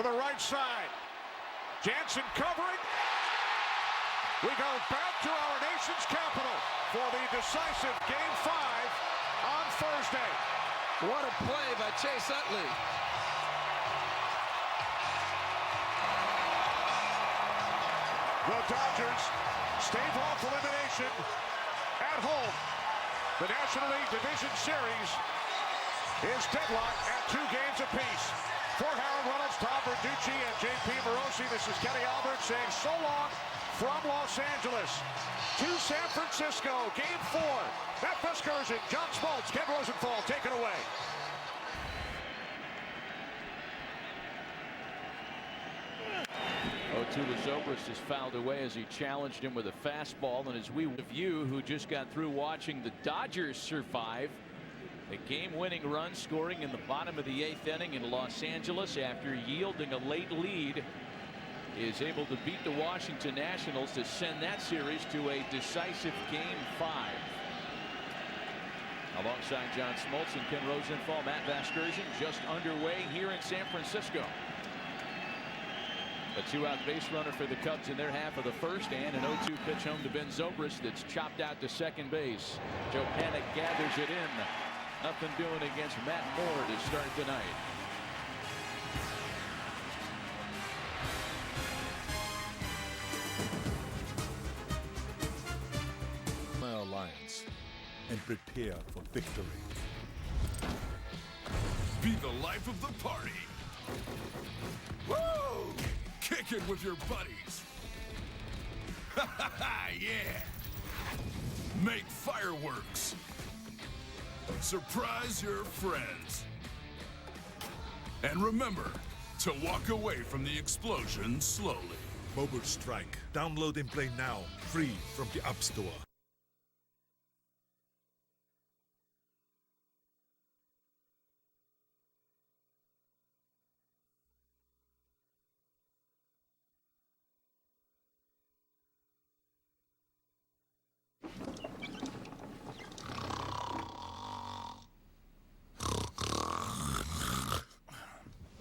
to the right side. Jansen covering. We go back to our nation's capital for the decisive Game 5 on Thursday. What a play by Chase Utley. The Dodgers stave off elimination at home. The National League Division Series is deadlocked at 2 games apiece. For Harold Reynolds, Tom Verducci, and J.P. Morosi, this is Kenny Albert saying so long from Los Angeles to San Francisco. Game 4. That Vasgersian, John Smoltz, Ken Rosenthal, take it away. Zobrist is fouled away as he challenged him with a fastball. And as we review, who just got through watching the Dodgers survive a game-winning run, scoring in the bottom of the 8th inning in Los Angeles after yielding a late lead, is able to beat the Washington Nationals to send that series to a decisive Game 5. Alongside John Smoltz and Ken Rosenthal, Matt Vasgersian just underway here in San Francisco. A 2-out base runner for the Cubs in their half of the first, and an 0-2 pitch home to Ben Zobrist that's chopped out to second base. Joe Panik gathers it in. Nothing doing against Matt Moore to start tonight. My alliance and prepare for victory. Be the life of the party. Woo! Kick it with your buddies. Ha ha ha, yeah. Make fireworks. Surprise your friends. And remember to walk away from the explosion slowly. Mobile Strike. Download and play now, free from the App Store.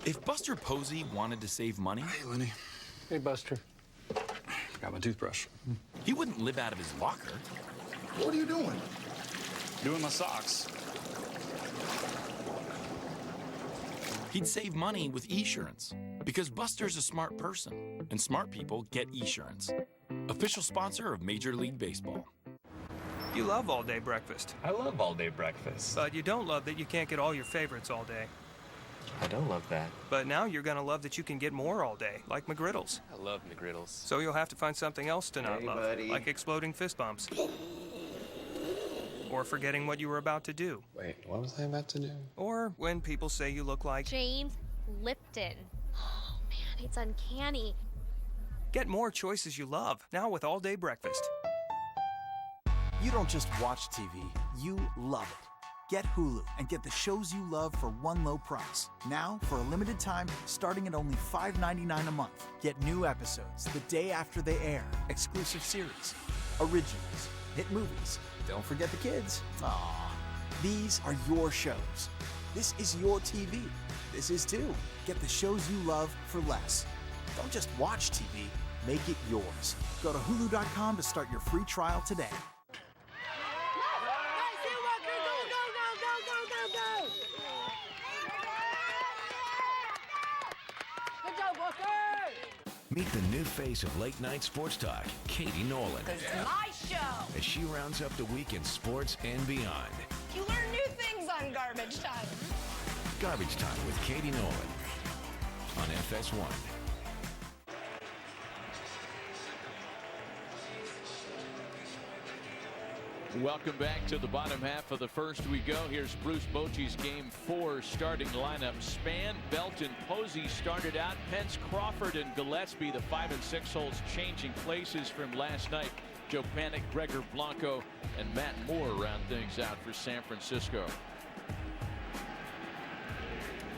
If Buster Posey wanted to save money... Hey, Lenny. Hey, Buster. Got my toothbrush. He wouldn't live out of his locker. What are you doing? Doing my socks. He'd save money with Esurance. Because Buster's a smart person. And smart people get Esurance. Official sponsor of Major League Baseball. You love all-day breakfast. I love all-day breakfast. But you don't love that you can't get all your favorites all day. I don't love that. But now you're gonna love that you can get more all day, like McGriddles. I love McGriddles. So you'll have to find something else to not love, buddy. like exploding fist bumps. Or forgetting what you were about to do. Wait, what was I about to do? Or when people say you look like James Lipton. Oh man, it's uncanny. Get more choices you love, now with all-day breakfast. You don't just watch TV, you love it. Get Hulu and get the shows you love for one low price. Now, for a limited time, starting at only $5.99 a month. Get new episodes the day after they air, exclusive series, originals, hit movies. Don't forget the kids. Aww. These are your shows. This is your TV. This is too. Get the shows you love for less. Don't just watch TV, make it yours. Go to Hulu.com to start your free trial today. Meet the new face of late-night sports talk, Katie Nolan. It's my show. As she rounds up the week in sports and beyond. You learn new things on Garbage Time. Garbage Time with Katie Nolan on FS1. Welcome back to the bottom half of the first. We go. Here's Bruce Bochy's Game 4 starting lineup. Span, Belton, Posey started out. Pence, Crawford, and Gillaspie, the 5 and 6 holes, changing places from last night. Joe Panik, Gregor Blanco, and Matt Moore round things out for San Francisco.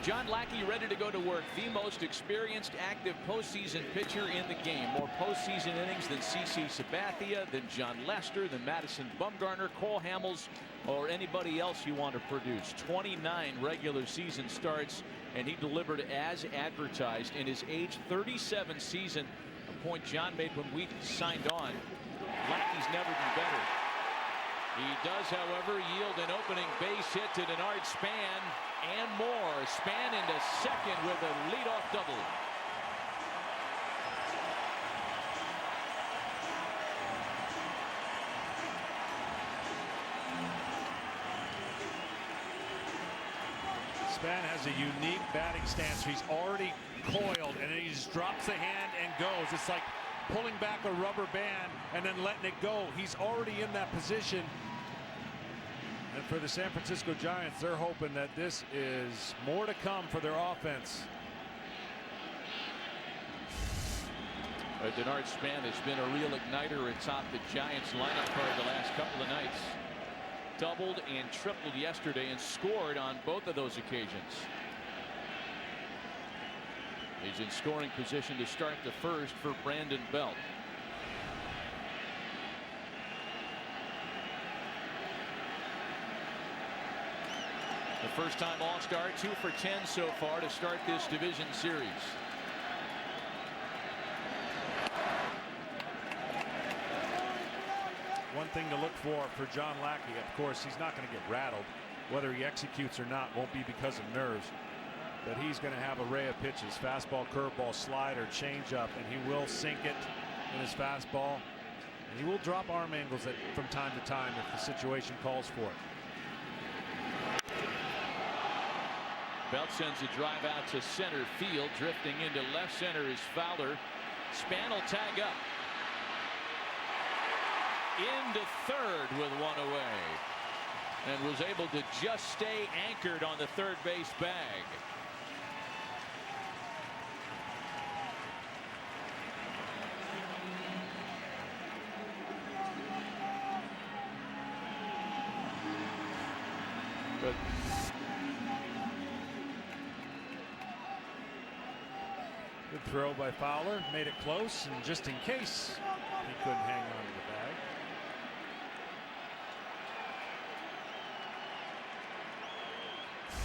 John Lackey ready to go to work. The most experienced active postseason pitcher in the game. More postseason innings than CC Sabathia, than John Lester, than Madison Bumgarner, Cole Hamels, or anybody else you want to produce. 29 regular season starts and he delivered as advertised in his age 37 season, a point John made when we signed on. Lackey's never been better. He does, however, yield an opening base hit to Denard Span and more. Span into second with a leadoff double. Span has a unique batting stance. He's already coiled and then he just drops the hand and goes. It's like pulling back a rubber band and then letting it go. He's already in that position. And for the San Francisco Giants, they're hoping that this is more to come for their offense. Denard Span has been a real igniter atop the Giants lineup for the last couple of nights. Doubled and tripled yesterday and scored on both of those occasions. He's in scoring position to start the first for Brandon Belt. The first-time All-Star, 2 for 10 so far to start this division series. One thing to look for John Lackey, of course, he's not going to get rattled. Whether he executes or not won't be because of nerves. But he's going to have an array of pitches: fastball, curveball, slider, changeup, and he will sink it in his fastball. And he will drop arm angles from time to time if the situation calls for it. Belt sends a drive out to center field. Drifting into left center is Fowler. Span will tag up. Into third with one away. And was able to just stay anchored on the third base bag. Good. Good throw by Fowler. Made it close, and just in case he couldn't hang on to the bag.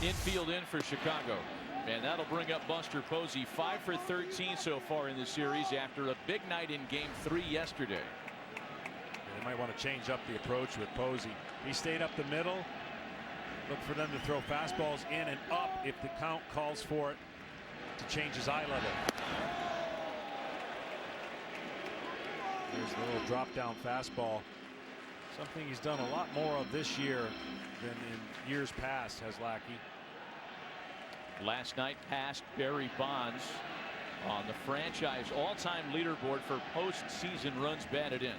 Infield in for Chicago. And that'll bring up Buster Posey. 5 for 13 so far in the series after a big night in Game 3 yesterday. They might want to change up the approach with Posey. He stayed up the middle. Look for them to throw fastballs in and up if the count calls for it to change his eye level. There's the little drop down fastball. Something he's done a lot more of this year than in years past, has Lackey. Last night passed Barry Bonds on the franchise all-time leaderboard for postseason runs batted in.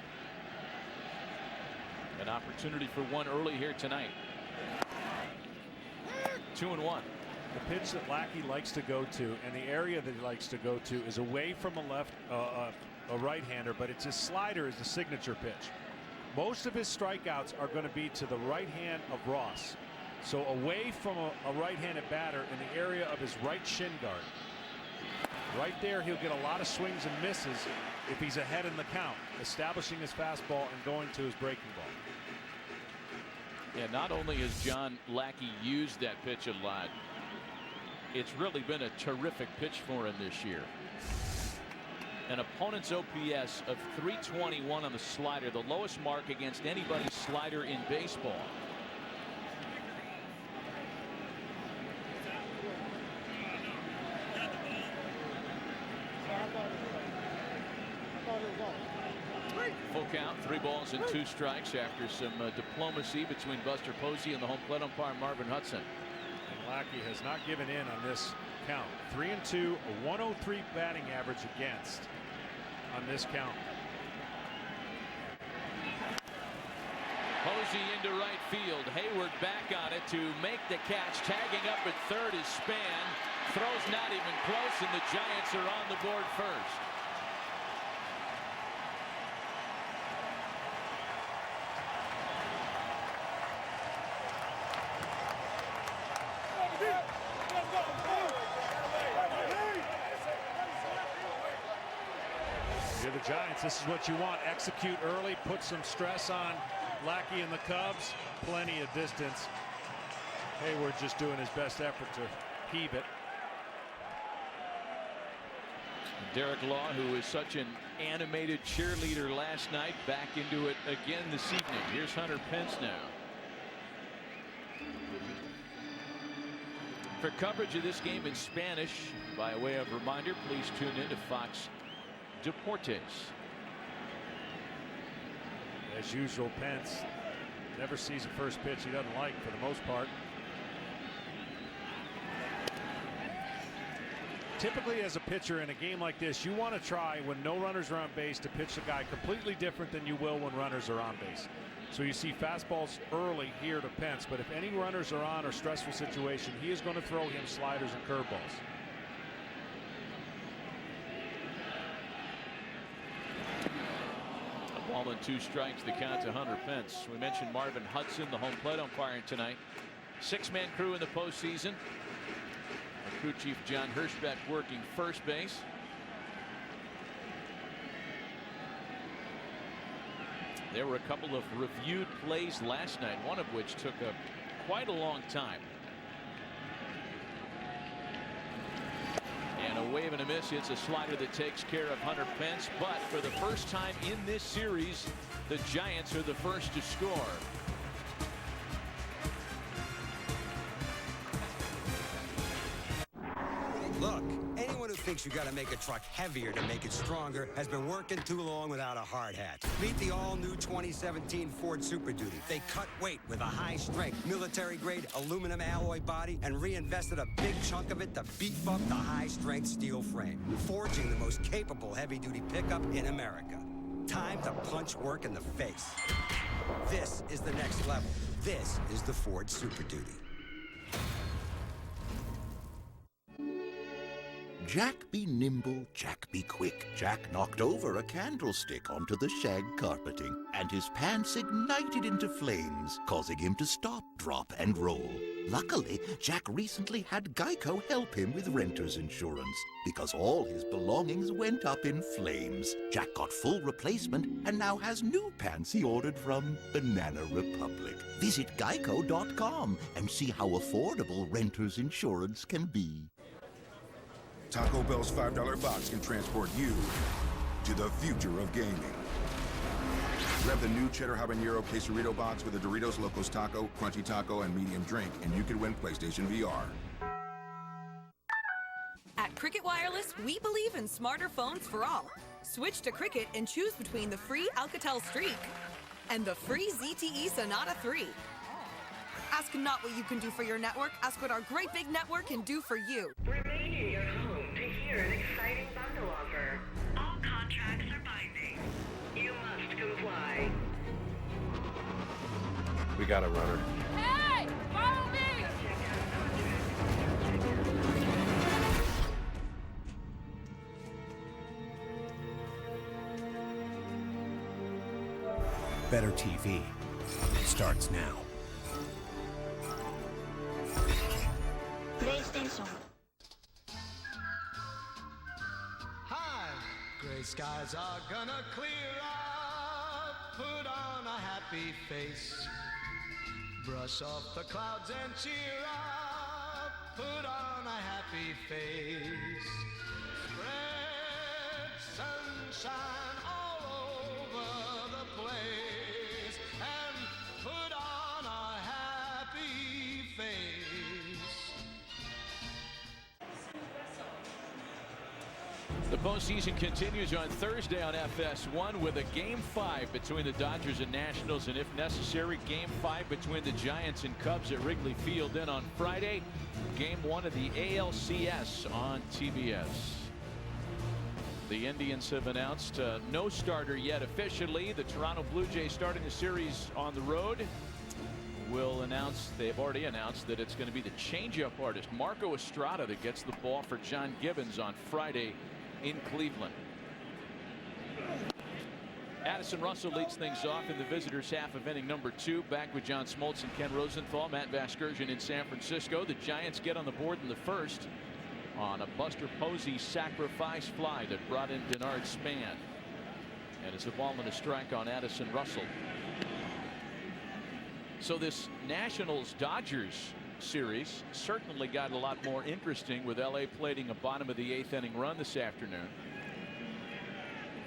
An opportunity for one early here tonight. 2-1. The pitch that Lackey likes to go to, and the area that he likes to go to, is away from a right-hander, but it's his slider is the signature pitch. Most of his strikeouts are going to be to the right hand of Ross. So away from a right-handed batter in the area of his right shin guard. Right there, he'll get a lot of swings and misses if he's ahead in the count, establishing his fastball and going to his breaking ball. Yeah, not only has John Lackey used that pitch a lot, it's really been a terrific pitch for him this year. An opponent's OPS of 321 on the slider, the lowest mark against anybody's slider in baseball. Full count, 3 balls and 2 strikes after some diplomacy between Buster Posey and the home plate umpire Marvin Hudson. And Lackey has not given in on this count. 3-2, a 103 batting average against on this count. Posey into right field. Hayward back on it to make the catch. Tagging up at third is Span. Throws not even close, and the Giants are on the board first. You're the Giants. This is what you want. Execute early. Put some stress on Lackey and the Cubs. Plenty of distance. Hayward just doing his best effort to heave it. Derek Law, who was such an animated cheerleader last night, back into it again this evening. Here's Hunter Pence now. For coverage of this game in Spanish, by way of reminder, please tune in to Fox Deportes. As usual, Pence never sees a first pitch he doesn't like for the most part. Typically, as a pitcher in a game like this, you want to try, when no runners are on base, to pitch the guy completely different than you will when runners are on base. So you see fastballs early here to Pence, but if any runners are on or stressful situation, he is going to throw him sliders and curveballs. A ball and 2 strikes, the count to Hunter Pence. We mentioned Marvin Hudson, the home plate umpire tonight. 6-man crew in the postseason. Crew chief John Hirschbeck working first base. There were a couple of reviewed plays last night, one of which took quite a long time. And a wave and a miss. It's a slider that takes care of Hunter Pence. But for the first time in this series, the Giants are the first to score. Look, anyone who thinks you got to make a truck heavier to make it stronger has been working too long without a hard hat. Meet the all-new 2017 Ford Super Duty. They cut weight with a high-strength, military-grade aluminum alloy body and reinvested a big chunk of it to beef up the high-strength steel frame, forging the most capable heavy-duty pickup in America. Time to punch work in the face. This is the next level. This is the Ford Super Duty. Jack be nimble, Jack be quick. Jack knocked over a candlestick onto the shag carpeting, and his pants ignited into flames, causing him to stop, drop, and roll. Luckily, Jack recently had Geico help him with renter's insurance, because all his belongings went up in flames. Jack got full replacement and now has new pants he ordered from Banana Republic. Visit geico.com and see how affordable renter's insurance can be. Taco Bell's $5 box can transport you to the future of gaming. Grab the new Cheddar Habanero Quesarito box with a Doritos Locos Taco, Crunchy Taco, and medium drink, and you can win PlayStation VR. At Cricket Wireless, we believe in smarter phones for all. Switch to Cricket and choose between the free Alcatel Streak and the free ZTE Sonata 3. Ask not what you can do for your network, ask what our great big network can do for you. Remain in your home to hear an exciting bundle offer. All contracts are binding. You must comply. We got a runner. Hey! Follow me! Better TV starts now. PlayStation. Hi, gray skies are gonna clear up. Put on a happy face. Brush off the clouds and cheer up. Put on a happy face. Spread sunshine all over the place. And put on a happy face. The postseason continues on Thursday on FS1 with a Game 5 between the Dodgers and Nationals, and if necessary, Game 5 between the Giants and Cubs at Wrigley Field. Then on Friday, Game 1 of the ALCS on TBS. The Indians have announced no starter yet officially. The Toronto Blue Jays starting the series on the road will announce, they've already announced that it's going to be the changeup artist Marco Estrada that gets the ball for John Gibbons on Friday in Cleveland. Addison Russell leads things off in the visitors' half of inning number 2. Back with John Smoltz and Ken Rosenthal. Matt Vasgersian in San Francisco. The Giants get on the board in the first on a Buster Posey sacrifice fly that brought in Denard Span. And it's a ball and a strike on Addison Russell. So this Nationals-Dodgers series certainly got a lot more interesting with LA plating a bottom of the 8th inning run this afternoon.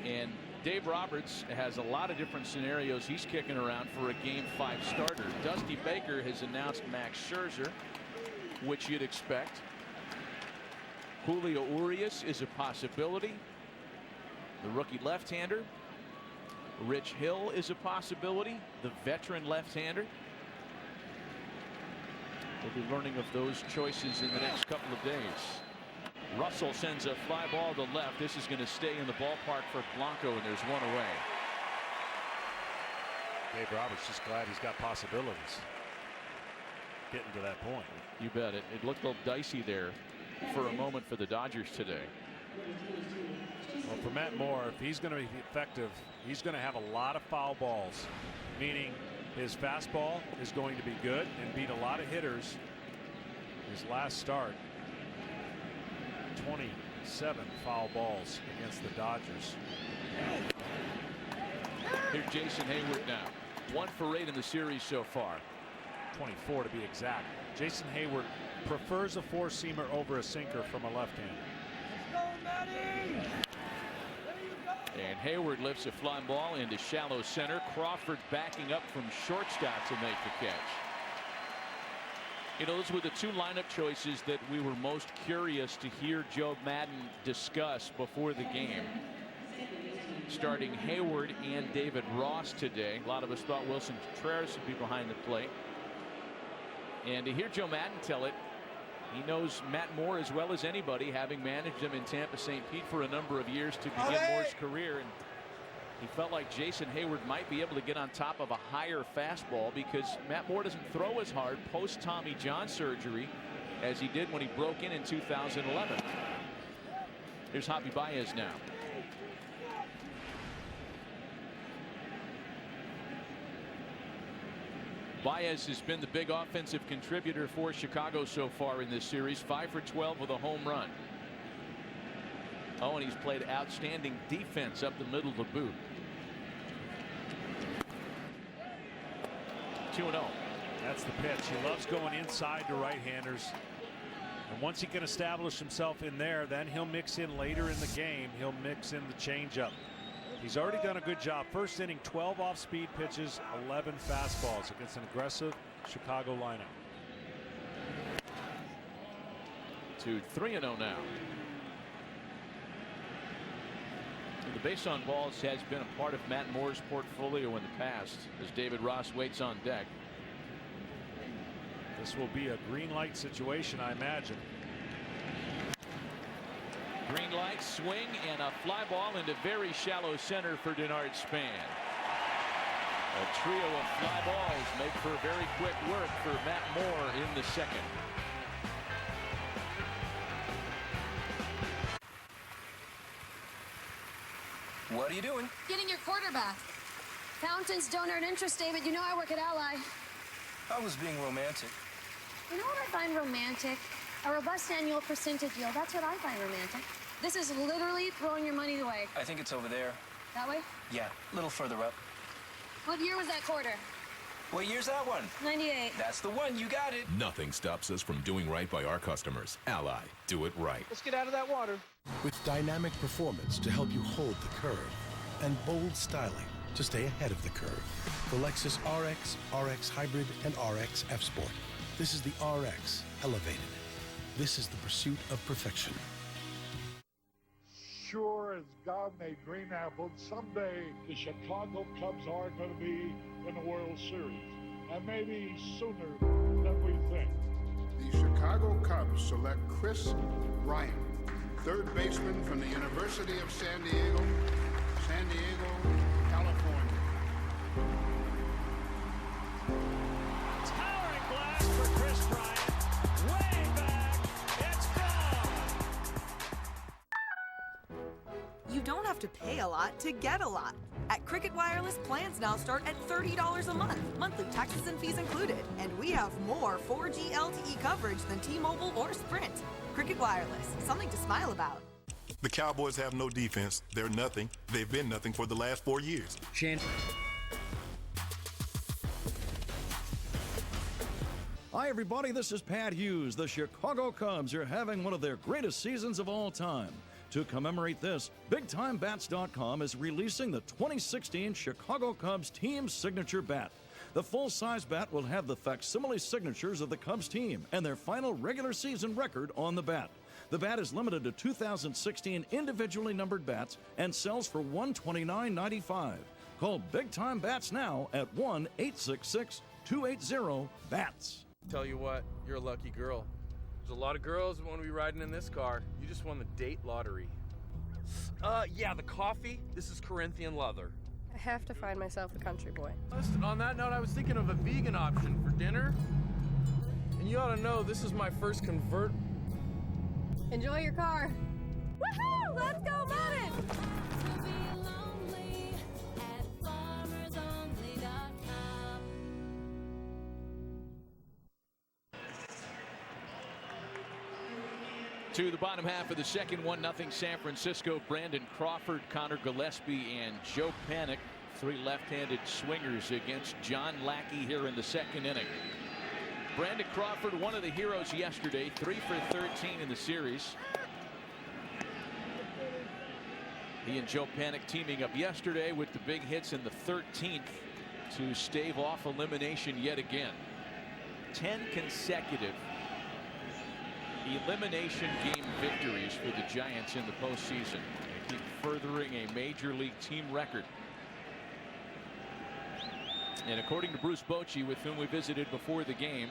And Dave Roberts has a lot of different scenarios he's kicking around for a Game 5 starter. Dusty Baker has announced Max Scherzer, which you'd expect. Julio Urias is a possibility. The rookie left-hander. Rich Hill is a possibility. The veteran left-hander. We'll be learning of those choices in the next couple of days. Russell sends a fly ball to left. This is going to stay in the ballpark for Blanco, and there's one away. Dave Roberts just glad he's got possibilities getting to that point. You bet. It looked a little dicey there for a moment for the Dodgers today. Well, for Matt Moore, if he's going to be effective, he's going to have a lot of foul balls, meaning his fastball is going to be good and beat a lot of hitters. His last start, 27 foul balls against the Dodgers. Here's Jason Hayward now. 1 for 8 in the series so far. 24 to be exact. Jason Hayward prefers a four-seamer over a sinker from a left-hander. And Hayward lifts a flying ball into shallow center. Crawford backing up from shortstop to make the catch. You know, those were the two lineup choices that we were most curious to hear Joe Madden discuss before the game. Starting Hayward and David Ross today. A lot of us thought Wilson Contreras would be behind the plate. And to hear Joe Madden tell it, he knows Matt Moore as well as anybody, having managed him in Tampa St. Pete for a number of years to begin Moore's career. And he felt like Jason Hayward might be able to get on top of a higher fastball because Matt Moore doesn't throw as hard post Tommy John surgery as he did when he broke in 2011. Here's Javi Baez now. Baez has been the big offensive contributor for Chicago so far in this series. 5 for 12 with a home run. Oh, and he's played outstanding defense up the middle of the boot. 2-0. That's the pitch. He loves going inside to right-handers. And once he can establish himself in there, then he'll mix in later in the game. He'll mix in the changeup. He's already done a good job. First inning, 12 off-speed pitches, 11 fastballs against an aggressive Chicago lineup. To 3-0 now. The base on balls has been a part of Matt Moore's portfolio in the past as David Ross waits on deck. This will be a green light situation, I imagine. Green light, swing, and a fly ball into very shallow center for Denard Span. A trio of fly balls make for very quick work for Matt Moore in the second. What are you doing? Getting your quarterback. Fountains don't earn interest, David. You know I work at Ally. I was being romantic. You know what I find romantic? A robust annual percentage yield. That's what I find romantic. This is literally throwing your money away. I think it's over there. That way? Yeah, a little further up. What year was that quarter? What year's that one? 98. That's the one. You got it. Nothing stops us from doing right by our customers. Ally. Do it right. Let's get out of that water. With dynamic performance to help you hold the curve and bold styling to stay ahead of the curve. The Lexus RX, RX Hybrid, and RX F-Sport. This is the RX Elevated. This is the pursuit of perfection. Sure as God made green apples, someday the Chicago Cubs are going to be in the World Series, and maybe sooner than we think. The Chicago Cubs select Chris Bryant, third baseman from the University of San Diego, California. Towering blast for Chris Bryant. Way back. It's gone. You don't have to pay a lot to get a lot. At Cricket Wireless, plans now start at $30 a month, monthly taxes and fees included. And we have more 4G LTE coverage than T-Mobile or Sprint. Cricket Wireless, something to smile about. The Cowboys have no defense. They're nothing. They've been nothing for the last 4 years. Hi, everybody. This is Pat Hughes. The Chicago Cubs are having one of their greatest seasons of all time. To commemorate this, BigTimeBats.com is releasing the 2016 Chicago Cubs team signature bat. The full-size bat will have the facsimile signatures of the Cubs team and their final regular season record on the bat. The bat is limited to 2016 individually numbered bats and sells for $129.95. Call Big Time Bats now at 1-866-280-BATS. Tell you what, you're a lucky girl. There's a lot of girls that want to be riding in this car. You just won the date lottery. Yeah, the coffee. This is Corinthian leather. I have to find myself a country boy. Listen, on that note, I was thinking of a vegan option for dinner. And you ought to know this is my first convert. Enjoy your car. Woohoo! Let's go, Madden! To the bottom half of the second, 1-0 San Francisco. Brandon Crawford, Conor Gillaspie, and Joe Panik, three left-handed swingers against John Lackey here in the second inning. Brandon Crawford, one of the heroes yesterday, 3 for 13 in the series. He and Joe Panik teaming up yesterday with the big hits in the 13th to stave off elimination yet again. 10 consecutive elimination game victories for the Giants in the postseason. They keep furthering a major league team record. And according to Bruce Bochy, with whom we visited before the game,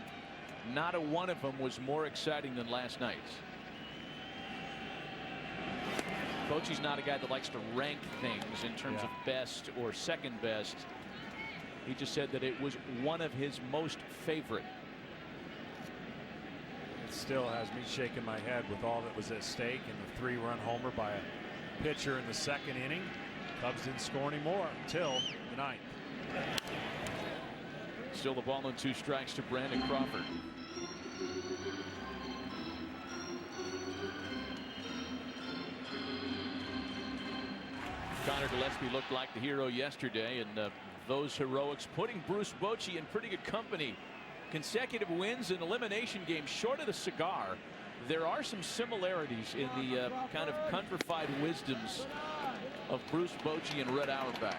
not a one of them was more exciting than last night's. Bochy's not a guy that likes to rank things in terms of best or second best. He just said that it was one of his most favorite. It still has me shaking my head with all that was at stake in the 3-run homer by a pitcher in the second inning. Cubs didn't score anymore until the 9th. Still the ball and 2 strikes to Brandon Crawford. Conor Gillaspie looked like the hero yesterday, and those heroics putting Bruce Bochy in pretty good company. Consecutive wins in elimination games short of the cigar. There are some similarities in the kind of countrified wisdoms of Bruce Bochy and Red Auerbach.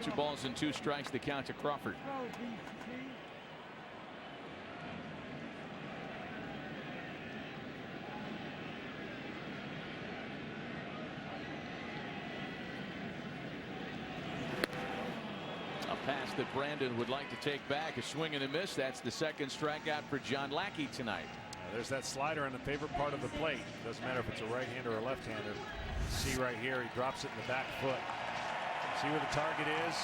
Two balls and 2 strikes, the count to Crawford. Pass that Brandon would like to take back, a swing and a miss. That's the second strikeout for John Lackey tonight. There's that slider in the favorite part of the plate. Doesn't matter if it's a right-hander or a left-hander. See right here, he drops it in the back foot. See where the target is.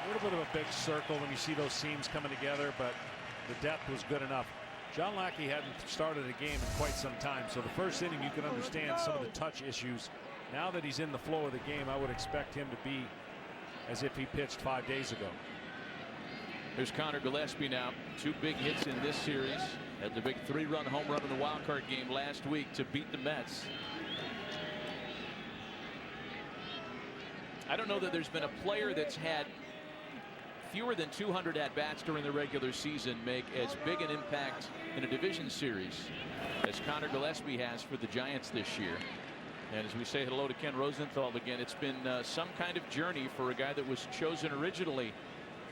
A little bit of a big circle when you see those seams coming together, but the depth was good enough. John Lackey hadn't started a game in quite some time, so the first inning you can understand some of the touch issues. Now that he's in the flow of the game, I would expect him to be as if he pitched 5 days ago. There's Conor Gillaspie now. 2 big hits in this series. Had the big 3-run home run in the wild card game last week to beat the Mets. I don't know that there's been a player that's had fewer than 200 at-bats during the regular season make as big an impact in a division series as Conor Gillaspie has for the Giants this year. And as we say hello to Ken Rosenthal again, it's been some kind of journey for a guy that was chosen originally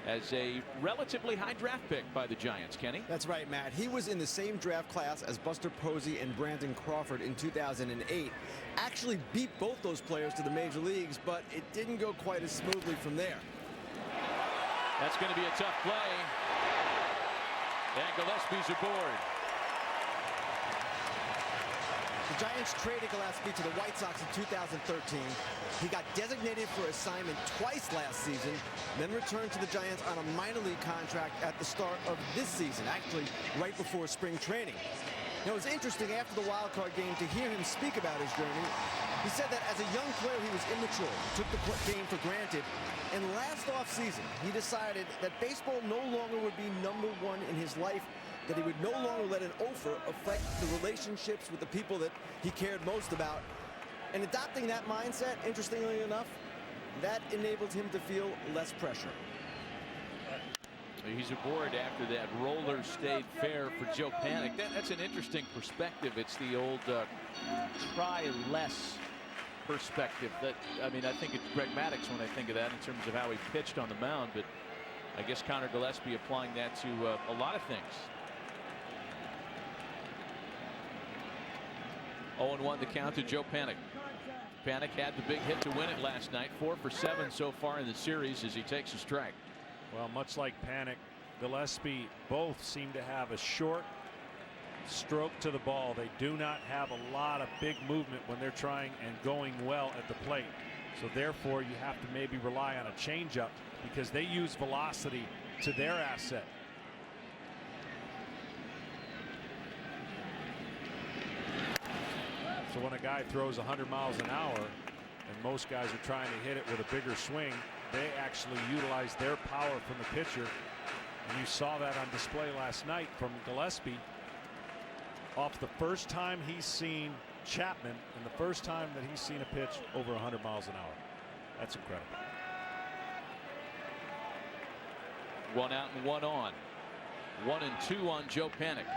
as a relatively high draft pick by the Giants. Kenny? That's right, Matt. He was in the same draft class as Buster Posey and Brandon Crawford in 2008. Actually beat both those players to the major leagues, but it didn't go quite as smoothly from there. That's going to be a tough play. And Gillaspie's aboard. The Giants traded Gillaspie to the White Sox in 2013. He got designated for assignment twice last season, then returned to the Giants on a minor league contract at the start of this season, actually right before spring training. Now, it was interesting after the wild card game to hear him speak about his journey. He said that as a young player, he was immature, took the game for granted, and last offseason, he decided that baseball no longer would be #1 in his life, that he would no longer let an offer affect the relationships with the people that he cared most about. And adopting that mindset, interestingly enough, that enabled him to feel less pressure. He's aboard after that roller stayed fair for Joe Panik. That's an interesting perspective. It's the old try less perspective. I think it's pragmatics when I think of that in terms of how he pitched on the mound. But I guess Conor Gillaspie applying that to a lot of things. 0-1 the count to Joe Panik. Panik had the big hit to win it last night. 4 for 7 so far in the series as he takes a strike. Well, much like Panik, Gillaspie both seem to have a short stroke to the ball. They do not have a lot of big movement when they're trying and going well at the plate. So therefore you have to maybe rely on a changeup because they use velocity to their asset. So when a guy throws 100 miles an hour and most guys are trying to hit it with a bigger swing, they actually utilize their power from the pitcher. And you saw that on display last night from Gillaspie off the first time he's seen Chapman and the first time that he's seen a pitch over 100 miles an hour. That's incredible. 1 out and 1 on. 1 and 2 on Joe Panik.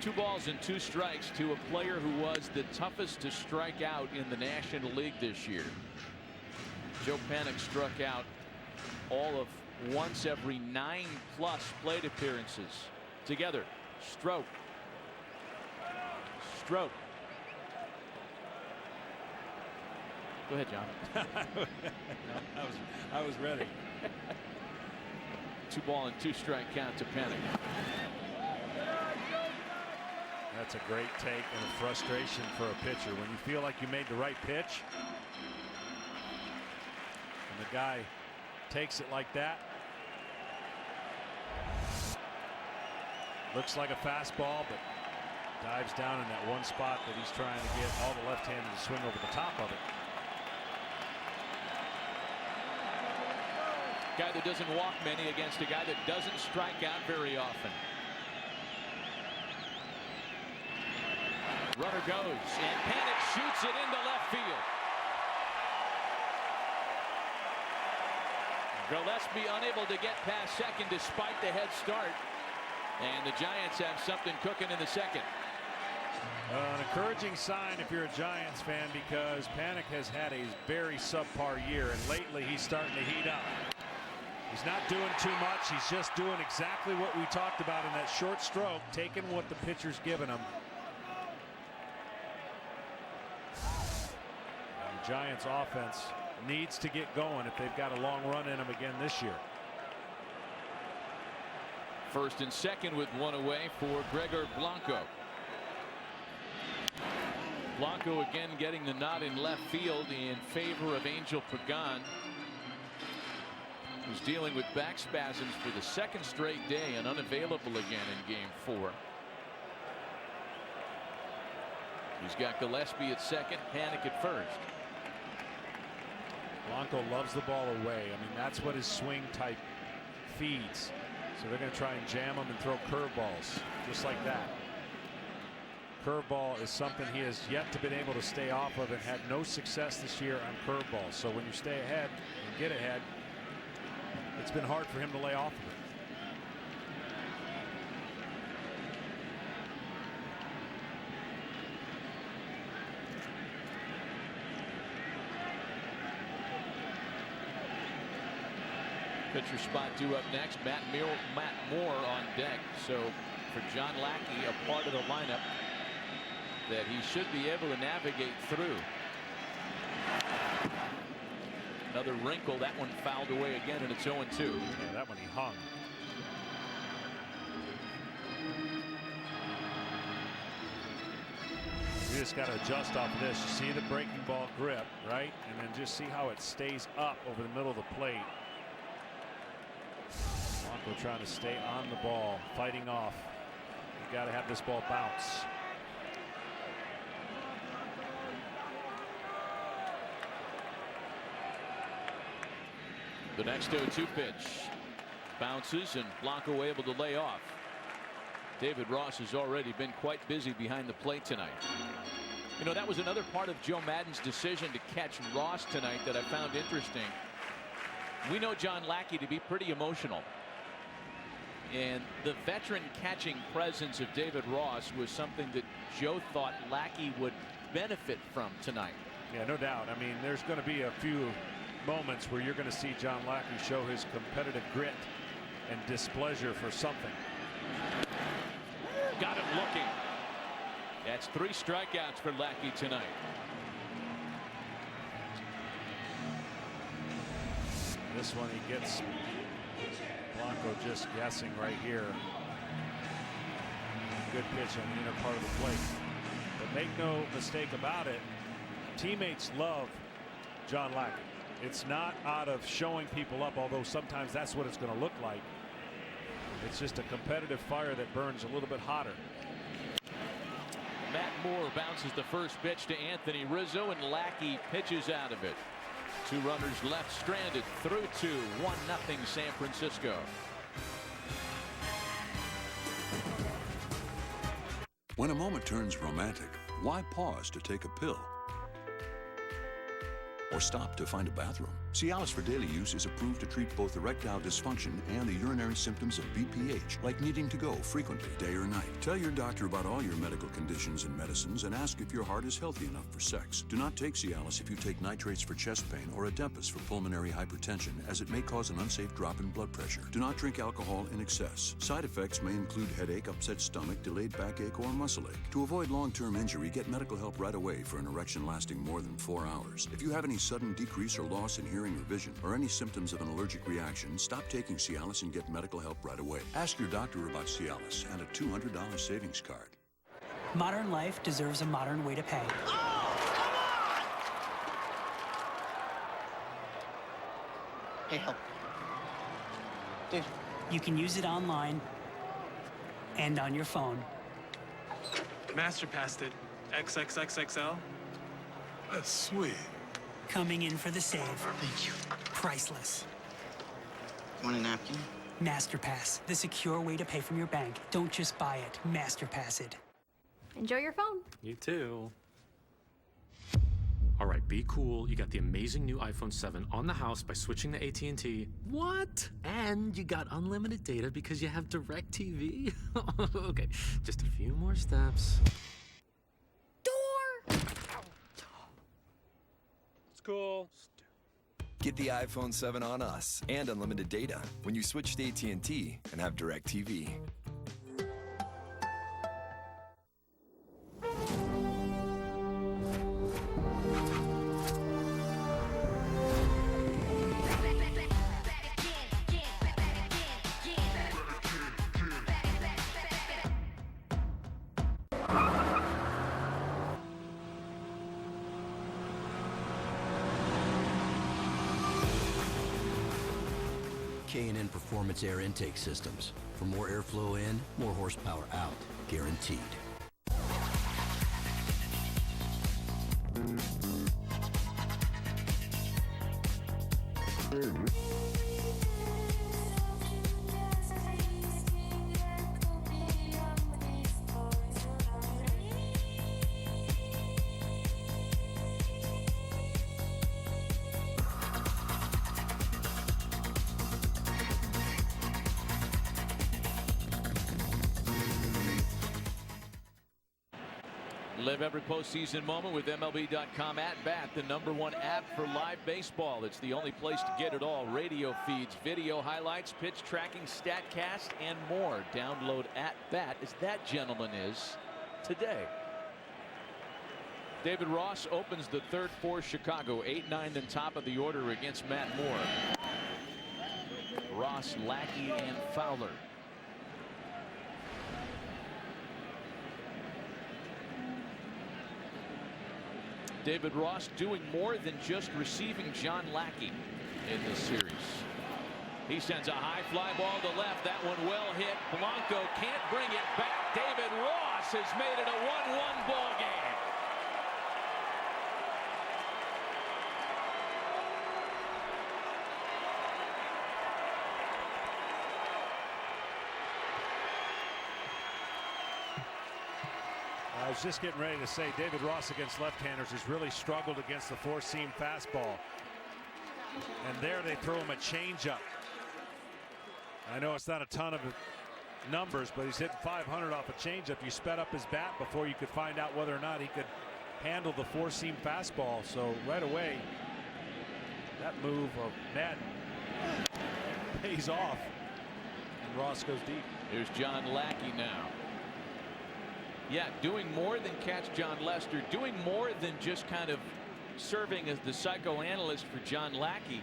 Two balls and 2 strikes to a player who was the toughest to strike out in the National League this year. Joe Panik struck out all of once every 9+ plate appearances. Together, stroke. Stroke. Go ahead, John. I was ready. 2 ball and 2 strike count to Panik. That's a great take and a frustration for a pitcher when you feel like you made the right pitch and the guy takes it like that. Looks like a fastball, but dives down in that one spot that he's trying to get all the left-handed to swing over the top of it. Guy that doesn't walk many against a guy that doesn't strike out very often. Runner goes, and Panik shoots it into left field. Gillaspie unable to get past second despite the head start. And the Giants have something cooking in the second. An encouraging sign if you're a Giants fan because Panik has had a very subpar year, and lately he's starting to heat up. He's not doing too much. He's just doing exactly what we talked about in that short stroke, taking what the pitcher's given him. And the Giants offense needs to get going if they've got a long run in them again this year. First and second with one away for Gregor Blanco. Blanco again getting the nod in left field in favor of Angel Pagan, who's dealing with back spasms for the second straight day and unavailable again in game 4. He's got Gillaspie at second, Panik at first. Blanco loves the ball away. I mean, that's what his swing type feeds. So they're going to try and jam him and throw curveballs just like that. Curveball is something he has yet to been able to stay off of and had no success this year on curveballs. So when you stay ahead and get ahead, it's been hard for him to lay off of it. Pitcher spot due up next. Matt Moore on deck. So for John Lackey, a part of the lineup that he should be able to navigate through. Another wrinkle. That one fouled away again, and it's 0-2. Yeah, that one he hung. You just got to adjust off of this. You see the breaking ball grip, right? And then just see how it stays up over the middle of the plate. Blanco trying to stay on the ball, fighting off. You got to have this ball bounce. The next 0-2 pitch bounces, and Blanco able to lay off. David Ross has already been quite busy behind the plate tonight. You know, that was another part of Joe Maddon's decision to catch Ross tonight that I found interesting. We know John Lackey to be pretty emotional. And the veteran catching presence of David Ross was something that Joe thought Lackey would benefit from tonight. Yeah, no doubt. I mean, there's going to be a few moments where you're going to see John Lackey show his competitive grit and displeasure for something. Got him looking. That's 3 strikeouts for Lackey tonight. This one he gets Blanco just guessing right here. Good pitch on the inner part of the plate. But make no mistake about it, teammates love John Lackey. It's not out of showing people up, although sometimes that's what it's going to look like. It's just a competitive fire that burns a little bit hotter. Matt Moore bounces the first pitch to Anthony Rizzo, and Lackey pitches out of it. 2 runners left stranded, through 2, 1-0 San Francisco. When a moment turns romantic, why pause to take a pill? Or stop to find a bathroom? Cialis for daily use is approved to treat both erectile dysfunction and the urinary symptoms of BPH, like needing to go frequently, day or night. Tell your doctor about all your medical conditions and medicines and ask if your heart is healthy enough for sex. Do not take Cialis if you take nitrates for chest pain or Adempus for pulmonary hypertension, as it may cause an unsafe drop in blood pressure. Do not drink alcohol in excess. Side effects may include headache, upset stomach, delayed backache, or muscle ache. To avoid long-term injury, get medical help right away for an erection lasting more than 4 hours. If you have any sudden decrease or loss in hearing or vision, or any symptoms of an allergic reaction, stop taking Cialis and get medical help right away. Ask your doctor about Cialis and a $200 savings card. Modern life deserves a modern way to pay. Hey, help. Dude. You can use it online and on your phone. Master passed it. XXXXL. That's sweet. Coming in for the save. Thank you. Priceless. Want a napkin? MasterPass, the secure way to pay from your bank. Don't just buy it, MasterPass it. Enjoy your phone. You too. All right, be cool. You got the amazing new iPhone 7 on the house by switching to AT&T. What? And you got unlimited data because you have DirecTV? Okay, just a few more steps. Cool. Get the iPhone 7 on us and unlimited data when you switch to AT&T and have DirecTV. K&N Performance Air Intake Systems. For more airflow in, more horsepower out. Guaranteed. Live every postseason moment with MLB.com at bat, the #1 app for live baseball. It's the only place to get it all. Radio feeds, video highlights, pitch tracking, StatCast, and more. Download at bat, as that gentleman is today. David Ross opens the 3rd for Chicago. 8-9 in top of the order against Matt Moore. Ross, Lackey, and Fowler. David Ross doing more than just receiving John Lackey in this series. He sends a high fly ball to left. That one well hit. Blanco can't bring it back. David Ross has made it a 1-1 ball game. I was just getting ready to say David Ross against left-handers has really struggled against the four-seam fastball. And there they throw him a changeup. I know it's not a ton of numbers, but he's hitting 500 off a changeup. You sped up his bat before you could find out whether or not he could handle the four-seam fastball. So right away, that move of Madden pays off, and Ross goes deep. Here's John Lackey now. Yeah, doing more than catch John Lester, doing more than just kind of serving as the psychoanalyst for John Lackey.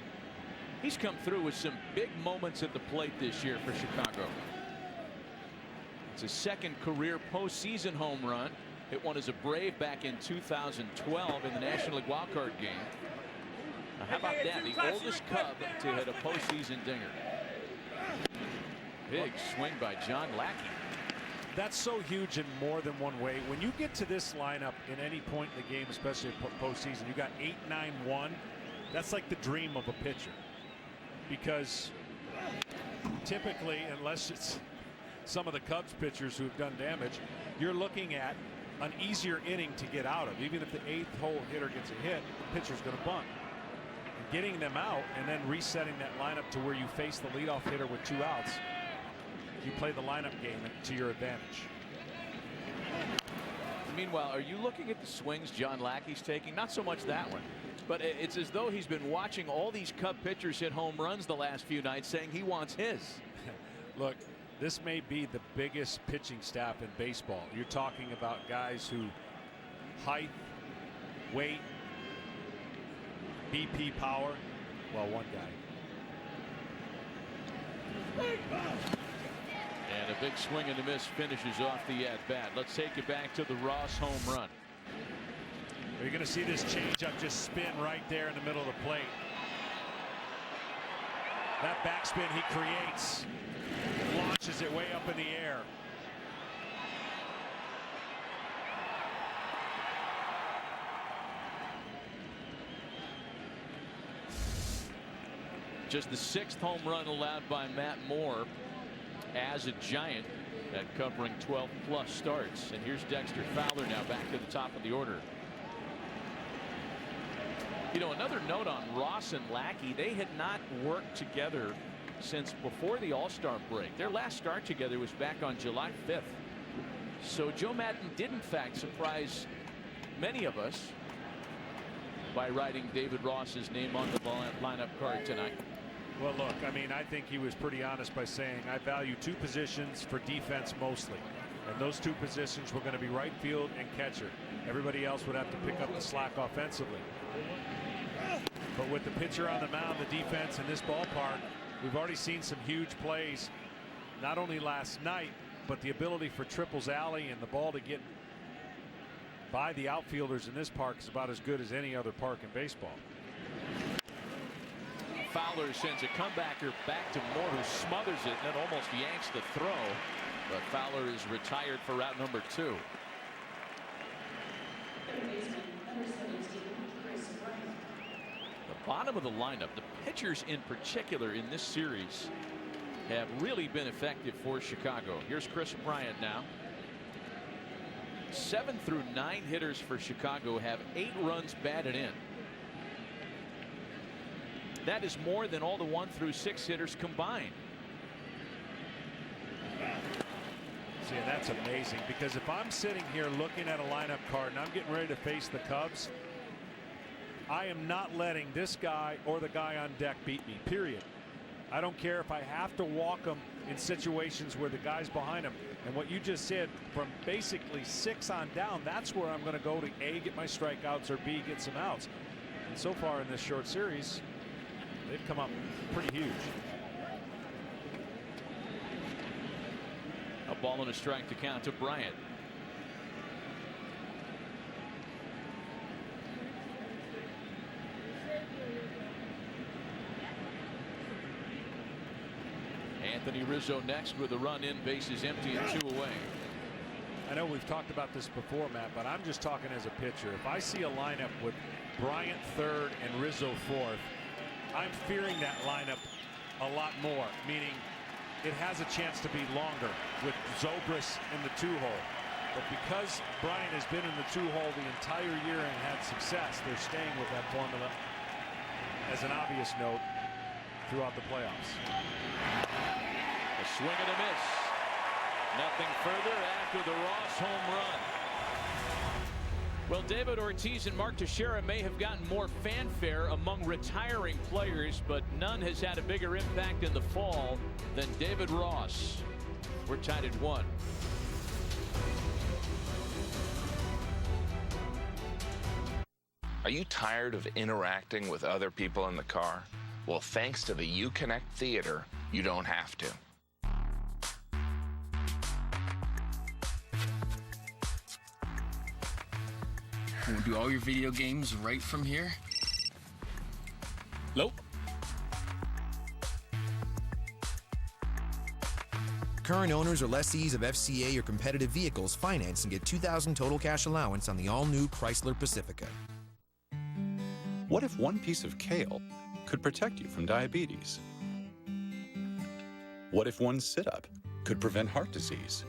He's come through with some big moments at the plate this year for Chicago. It's his second career postseason home run. Hit one as a Brave back in 2012 in the National League wildcard game. Now, how about that? The oldest Cub to hit a postseason dinger. Big swing by John Lackey. That's so huge in more than one way. When you get to this lineup in any point in the game, especially postseason, you got 8-9-1. That's like the dream of a pitcher, because typically, unless it's some of the Cubs pitchers who've done damage, you're looking at an easier inning to get out of. Even if the eighth hole hitter gets a hit, the pitcher's going to bunt. And getting them out and then resetting that lineup to where you face the leadoff hitter with 2 outs. You play the lineup game to your advantage. Meanwhile, are you looking at the swings John Lackey's taking? Not so much that one, but it's as though he's been watching all these Cub pitchers hit home runs the last few nights, saying he wants his. Look, this may be the biggest pitching staff in baseball. You're talking about guys who height, weight, BP power. Well, one guy. And a big swing and a miss finishes off the at-bat. Let's take it back to the Ross home run. You're going to see this changeup just spin right there in the middle of the plate. That backspin he creates launches it way up in the air. Just the 6th home run allowed by Matt Moore as a Giant at covering 12+ starts. And here's Dexter Fowler now back to the top of the order. You know, another note on Ross and Lackey, they had not worked together since before the All-Star break. Their last start together was back on July 5th. So Joe Maddon did in fact surprise many of us by writing David Ross's name on the lineup card tonight. Well, look, I mean, I think he was pretty honest by saying I value 2 positions for defense mostly. And those 2 positions were going to be right field and catcher. Everybody else would have to pick up the slack offensively. But with the pitcher on the mound, the defense in this ballpark, we've already seen some huge plays, not only last night, but the ability for Triples Alley and the ball to get by the outfielders in this park is about as good as any other park in baseball. Fowler sends a comebacker back to Moore, who smothers it and then almost yanks the throw. But Fowler is retired for route number 2. The bottom of the lineup, the pitchers in particular in this series, have really been effective for Chicago. Here's Chris Bryant now. 7 through 9 hitters for Chicago have 8 runs batted in. That is more than all the 1 through 6 hitters combined. See, that's amazing, because if I'm sitting here looking at a lineup card and I'm getting ready to face the Cubs, I am not letting this guy or the guy on deck beat me, period. I don't care if I have to walk them in situations where the guy's behind him. And what you just said, from basically 6 on down, that's where I'm going to go to A, get my strikeouts, or B, get some outs. And so far in this short series, they've come up pretty huge. A ball and a strike to count to Bryant. Anthony Rizzo next with a run in, bases empty and 2 away. I know we've talked about this before, Matt, but I'm just talking as a pitcher. If I see a lineup with Bryant 3rd and Rizzo 4th, I'm fearing that lineup a lot more, meaning it has a chance to be longer with Zobrist in the 2 hole. But because Bryant has been in the 2-hole the entire year and had success, they're staying with that formula as an obvious note throughout the playoffs. A swing and a miss. Nothing further after the Ross home run. Well, David Ortiz and Mark Teixeira may have gotten more fanfare among retiring players, but none has had a bigger impact in the fall than David Ross. We're tied at 1. Are you tired of interacting with other people in the car? Well, thanks to the Uconnect Theater, you don't have to. Want to do all your video games right from here? Nope. Current owners or lessees of FCA or competitive vehicles finance and get $2,000 total cash allowance on the all-new Chrysler Pacifica. What if one piece of kale could protect you from diabetes? What if one sit-up could prevent heart disease?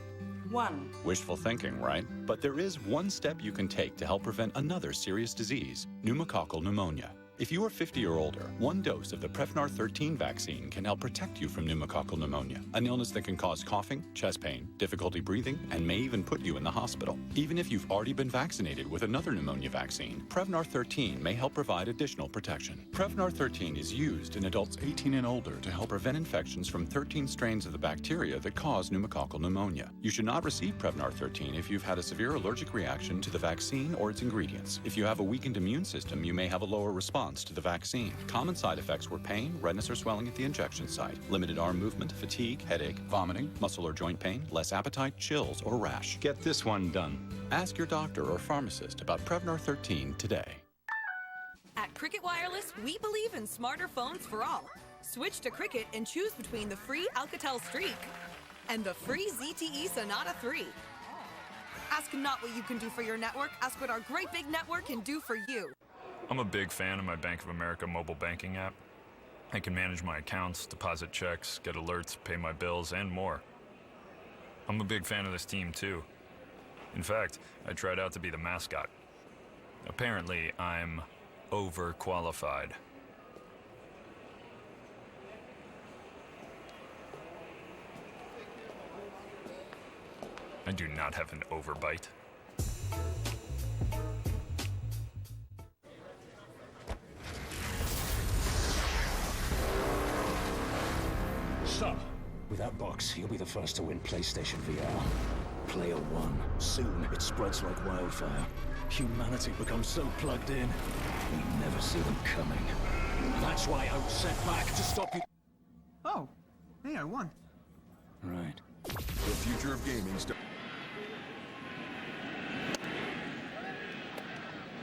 Wishful thinking, right? But there is one step you can take to help prevent another serious disease, pneumococcal pneumonia. If you are 50 or older, one dose of the Prevnar 13 vaccine can help protect you from pneumococcal pneumonia, an illness that can cause coughing, chest pain, difficulty breathing, and may even put you in the hospital. Even if you've already been vaccinated with another pneumonia vaccine, Prevnar 13 may help provide additional protection. Prevnar 13 is used in adults 18 and older to help prevent infections from 13 strains of the bacteria that cause pneumococcal pneumonia. You should not receive Prevnar 13 if you've had a severe allergic reaction to the vaccine or its ingredients. If you have a weakened immune system, you may have a lower response to the vaccine. Common side effects were pain, redness or swelling at the injection site, limited arm movement, fatigue, headache, vomiting, muscle or joint pain, less appetite, chills, or rash. Get this one done. Ask your doctor or pharmacist about Prevnar 13 today. At Cricket Wireless, we believe in smarter phones for all. Switch to Cricket and choose between the free Alcatel Streak and the free ZTE Sonata 3. Ask not what you can do for your network, ask what our great big network can do for you. I'm a big fan of my Bank of America mobile banking app. I can manage my accounts, deposit checks, get alerts, pay my bills, and more. I'm a big fan of this team, too. In fact, I tried out to be the mascot. Apparently, I'm overqualified. I do not have an overbite. So, with that box, you'll be the first to win PlayStation VR. Player 1. Soon, it spreads like wildfire. Humanity becomes so plugged in, we never see them coming. That's why I was sent back to stop you. Oh, hey, I won. Right. The future of gaming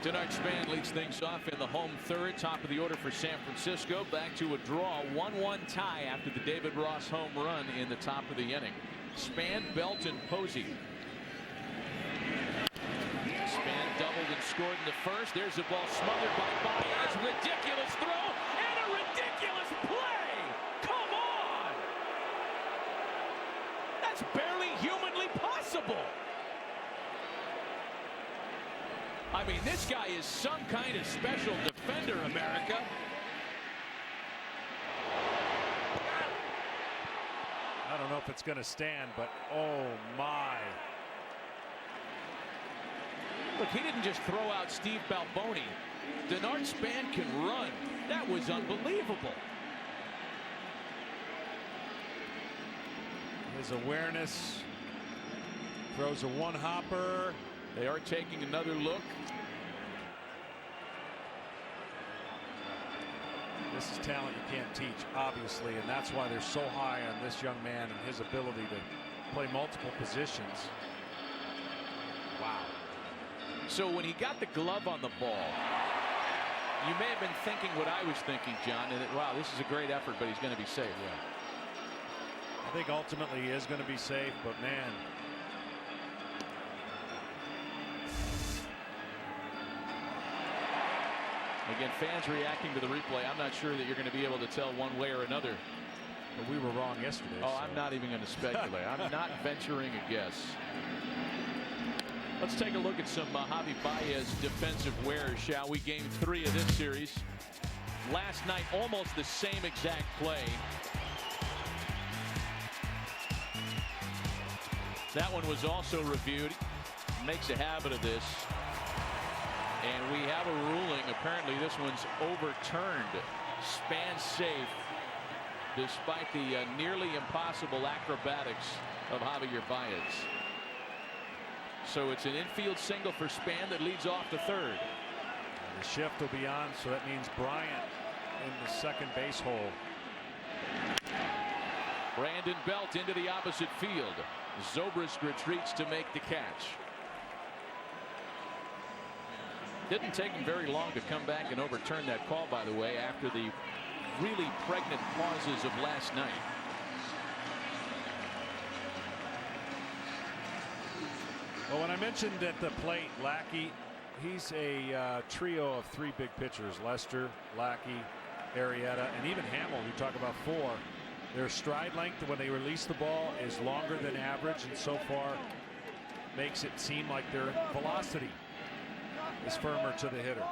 Denard Span leads things off in the home third, top of the order for San Francisco. Back to a draw, 1-1 tie after the David Ross home run in the top of the inning. Span, Belt, and Posey. Span doubled and scored in the first. There's a ball smothered by Baez. Ridiculous throw and a ridiculous play. Come on! That's barely humanly possible. I mean, this guy is some kind of special defender, America. I don't know if it's going to stand, but oh my. Look, he didn't just throw out Steve Balboni. Denard Span can run. That was unbelievable. His awareness. Throws a one-hopper. They are taking another look. This is talent you can't teach, obviously, and that's why they're so high on this young man and his ability to play multiple positions. Wow. So when he got the glove on the ball, you may have been thinking what I was thinking, John, and that, wow, this is a great effort, but he's going to be safe. Yeah. I think ultimately he is going to be safe, but man. Again, fans reacting to the replay. I'm not sure that you're going to be able to tell one way or another. But we were wrong yesterday. Oh, so. I'm not even going to speculate. I'm not venturing a guess. Let's take a look at some Javi Baez defensive wares, shall we? Game 3 of this series. Last night, almost the same exact play. That one was also reviewed. Makes a habit of this. And we have a ruling. Apparently this one's overturned. Span safe despite the nearly impossible acrobatics of Javier Baez. So it's an infield single for Span that leads off to third. The shift will be on, so that means Bryant in the second base hole. Brandon Belt into the opposite field. Zobrist retreats to make the catch. Didn't take him very long to come back and overturn that call, by the way, after the really pregnant pauses of last night. Well, when I mentioned at the plate, Lackey, he's a trio of 3 big pitchers: Lester, Lackey, Arrieta, and even Hamill, who talk about 4. Their stride length when they release the ball is longer than average, and so far makes it seem like their velocity is firmer to the hitter.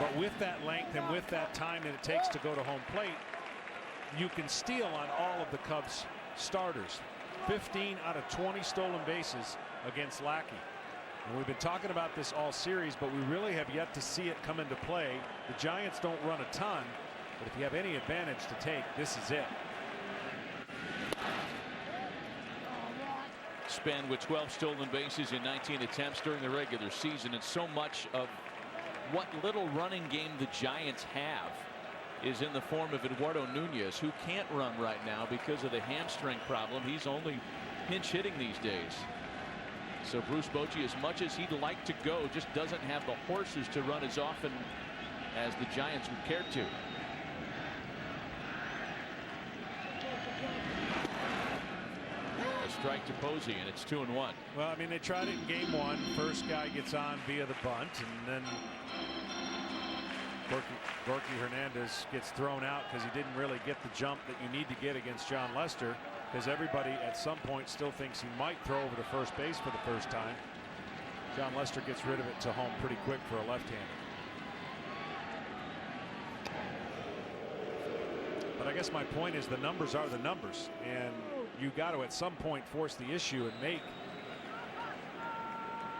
But with that length and with that time that it takes to go to home plate, you can steal on all of the Cubs starters. 15 out of 20 stolen bases against Lackey. And we've been talking about this all series, but we really have yet to see it come into play. The Giants don't run a ton, but if you have any advantage to take, this is it. Span with 12 stolen bases in 19 attempts during the regular season, and so much of what little running game the Giants have is in the form of Eduardo Nunez, who can't run right now because of the hamstring problem. He's only pinch hitting these days. So Bruce Bochy, as much as he'd like to go, just doesn't have the horses to run as often as the Giants would care to. A strike to Posey, and it's 2-1. Well, I mean, they tried it in game 1. First guy gets on via the bunt, and then Borky Hernandez gets thrown out because he didn't really get the jump that you need to get against John Lester, because everybody at some point still thinks he might throw over to first base for the first time. John Lester gets rid of it to home pretty quick for a left-hander. But I guess my point is the numbers are the numbers, and you got to at some point force the issue and make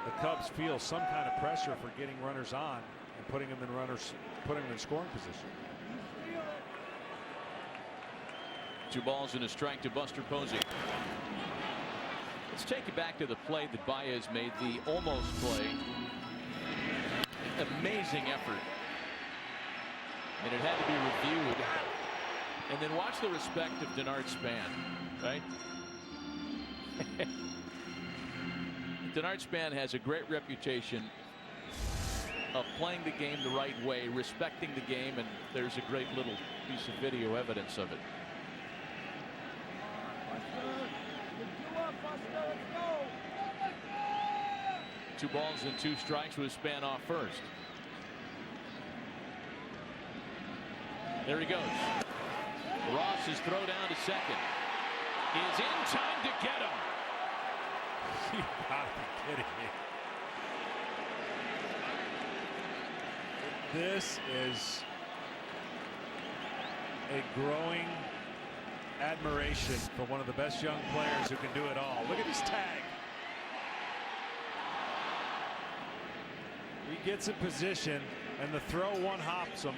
the Cubs feel some kind of pressure for getting runners on and putting them in scoring position. 2 balls and a strike to Buster Posey. Let's take you back to the play that Baez made, the almost play. Amazing effort. And it had to be reviewed. And then watch the respect of Denard Span, right? Denard Span has a great reputation of playing the game the right way, respecting the game, and there's a great little piece of video evidence of it. Two balls and 2 strikes with Span off first. There he goes. Ross's throw down to second is in time to get him. You gotta be kidding me. This is a growing admiration for one of the best young players who can do it all. Look at his tag. He gets in position, and the throw one hops him.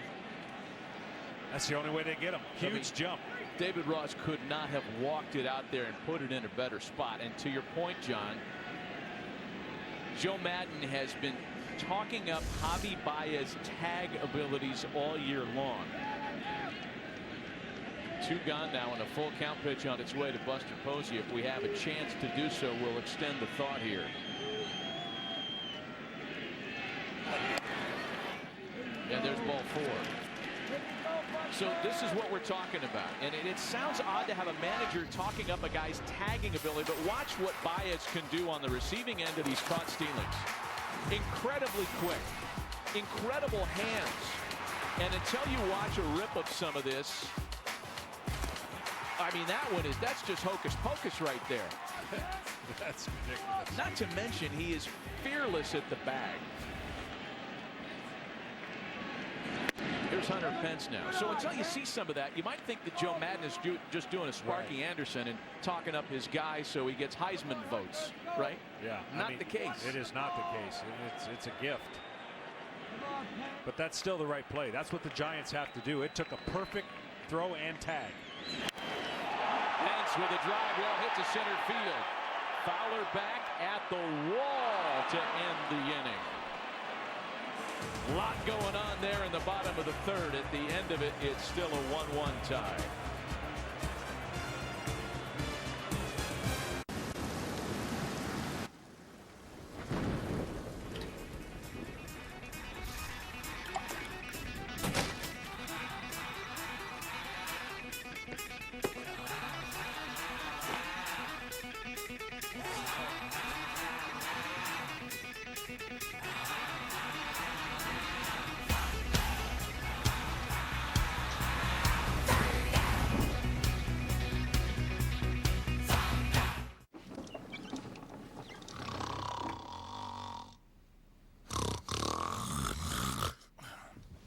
That's the only way they get him. Huge jump. David Ross could not have walked it out there and put it in a better spot. And to your point, John, Joe Madden has been talking up Javi Baez's tag abilities all year long. 2 gone now, and a full count pitch on its way to Buster Posey. If we have a chance to do so, we'll extend the thought here. And there's ball 4. So this is what we're talking about, and it sounds odd to have a manager talking up a guy's tagging ability, but watch what Baez can do on the receiving end of these caught stealings. Incredibly quick, incredible hands, and until you watch a rip of some of this, I mean, that's just hocus pocus right there. That's ridiculous. Not to mention, he is fearless at the bag. Here's Hunter Pence now. So until you see some of that, you might think that Joe Madden is just doing a Sparky Anderson and talking up his guy so he gets Heisman votes, right? Yeah. Not the case. It is not the case. It's a gift. But that's still the right play. That's what the Giants have to do. It took a perfect throw and tag. Pence with a drive ball hit to center field. Fowler back at the wall to end the inning. A lot going on there in the bottom of the third. At the end of it, it's still a 1-1 tie.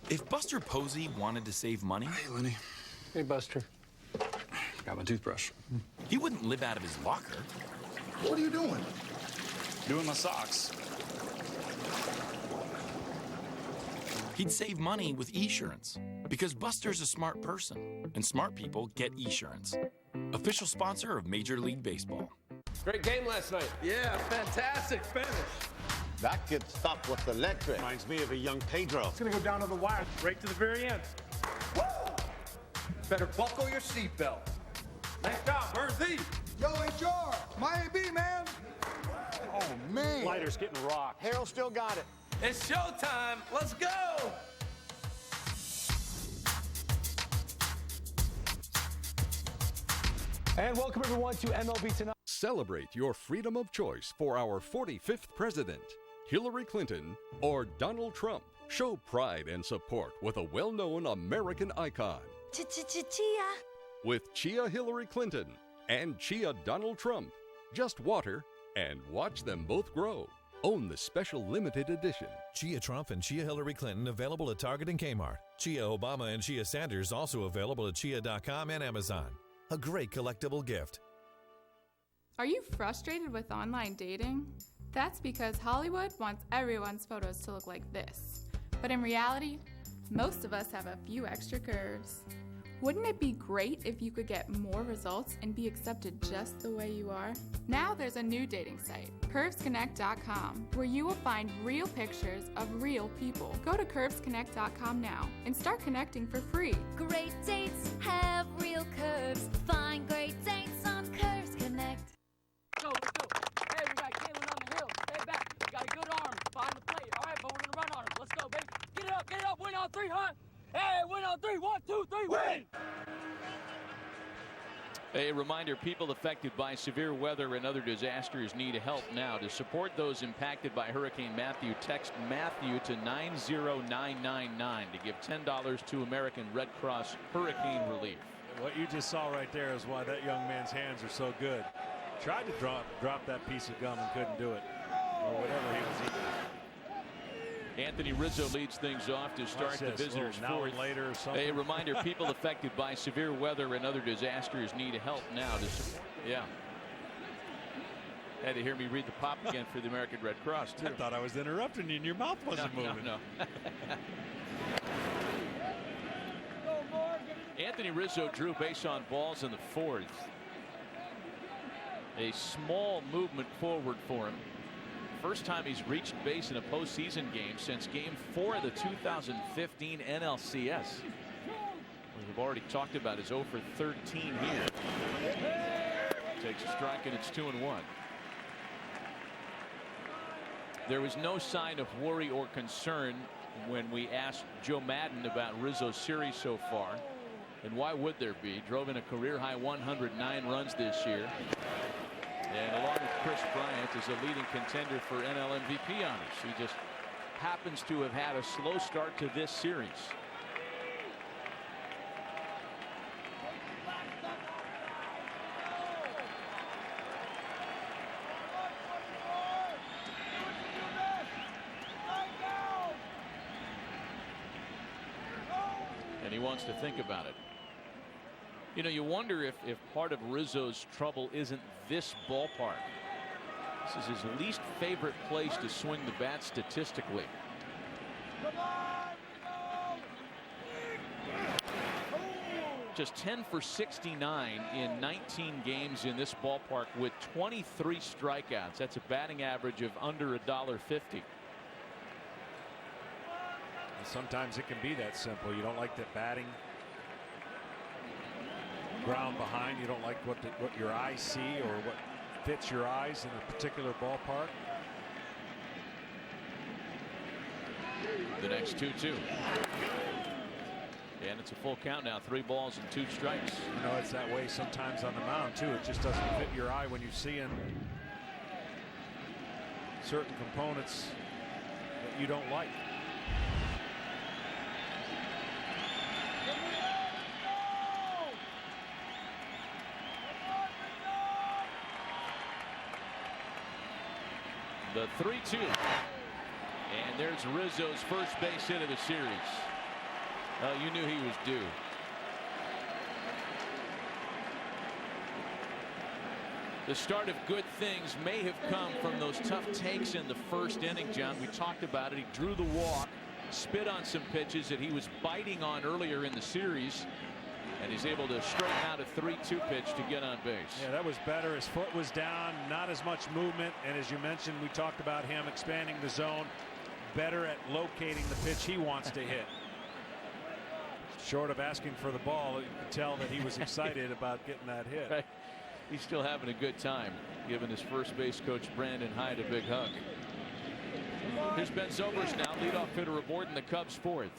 If Buster Posey wanted to save money... Hey, Lenny. Hey, Buster. Got my toothbrush. He wouldn't live out of his locker. What are you doing? Doing my socks. He'd save money with Esurance. Because Buster's a smart person, and smart people get Esurance. Official sponsor of Major League Baseball. Great game last night. Yeah, fantastic finish. That kid stuff was electric. Reminds me of a young Pedro. It's gonna go down to the wire, right to the very end. Woo! Better buckle your seatbelt. Nice job, Murphy. Yo, HR, my AB, man. Oh, man. Lighter's getting rocked. Harold still got it. It's showtime. Let's go. And welcome everyone to MLB Tonight. Celebrate your freedom of choice for our 45th president, Hillary Clinton or Donald Trump. Show pride and support with a well-known American icon. Chia. With Chia Hillary Clinton and Chia Donald Trump. Just water and watch them both grow. Own the special limited edition. Chia Trump and Chia Hillary Clinton available at Target and Kmart. Chia Obama and Chia Sanders also available at chia.com and Amazon. A great collectible gift. Are you frustrated with online dating? That's because Hollywood wants everyone's photos to look like this. But in reality, most of us have a few extra curves. Wouldn't it be great if you could get more results and be accepted just the way you are? Now there's a new dating site, curvesconnect.com, where you will find real pictures of real people. Go to curvesconnect.com now and start connecting for free. Great dates have real curves. Find great dates on Curves Connect. Go, let's go. Hey, we got Caitlin on the hill. Stay back. Got a good arm behind the plate. All right, but we're going to run on him. Let's go, baby. Get it up. Win on three, huh? Hey, win on three. 1, 2, 3, win! A reminder, people affected by severe weather and other disasters need help now. To support those impacted by Hurricane Matthew, text Matthew to 90999 to give $10 to American Red Cross Hurricane Relief. What you just saw right there is why that young man's hands are so good. Tried to drop that piece of gum and couldn't do it, or whatever he was eating. Anthony Rizzo leads things off to start the visitors' fourth. Later or something. A reminder, people affected by severe weather and other disasters need help now to support. Yeah. Had to hear me read the pop again for the American Red Cross, too. I thought I was interrupting you and your mouth wasn't moving. No. Anthony Rizzo drew base on balls in the fourth. A small movement forward for him. First time he's reached base in a postseason game since Game 4 of the 2015 NLCS. We've already talked about his 0 for 13 here. Takes a strike and it's 2-1. There was no sign of worry or concern when we asked Joe Madden about Rizzo's series so far. And why would there be? Drove in a career high 109 runs this year. And along with Chris Bryant is a leading contender for NL MVP honors. He just happens to have had a slow start to this series. And he wants to think about it. You know, you wonder if part of Rizzo's trouble isn't this ballpark. This is his least favorite place to swing the bat statistically. Just 10 for 69 in 19 games in this ballpark with 23 strikeouts. That's a batting average of under $1.50. And sometimes it can be that simple. You don't like the batting ground behind. You don't like what your eyes see or what fits your eyes in a particular ballpark. The next 2-2. And it's a full count now. 3 balls and 2 strikes. You know, it's that way sometimes on the mound too. It just doesn't fit your eye when you're seeing certain components that you don't like. The 3-2. And there's Rizzo's first base hit of the series. You knew he was due. The start of good things may have come from those tough takes in the first inning, John. We talked about it. He drew the walk, spit on some pitches that he was biting on earlier in the series, and he's able to straighten out a 3-2 pitch to get on base. Yeah, that was better. His foot was down, not as much movement, and as you mentioned, we talked about him expanding the zone, better at locating the pitch he wants to hit. Short of asking for the ball, you could tell that he was excited about getting that hit. Right. He's still having a good time, giving his first base coach Brandon Hyde a big hug. Here's Ben Zobrist now, leadoff hitter aboard in the Cubs' 4th.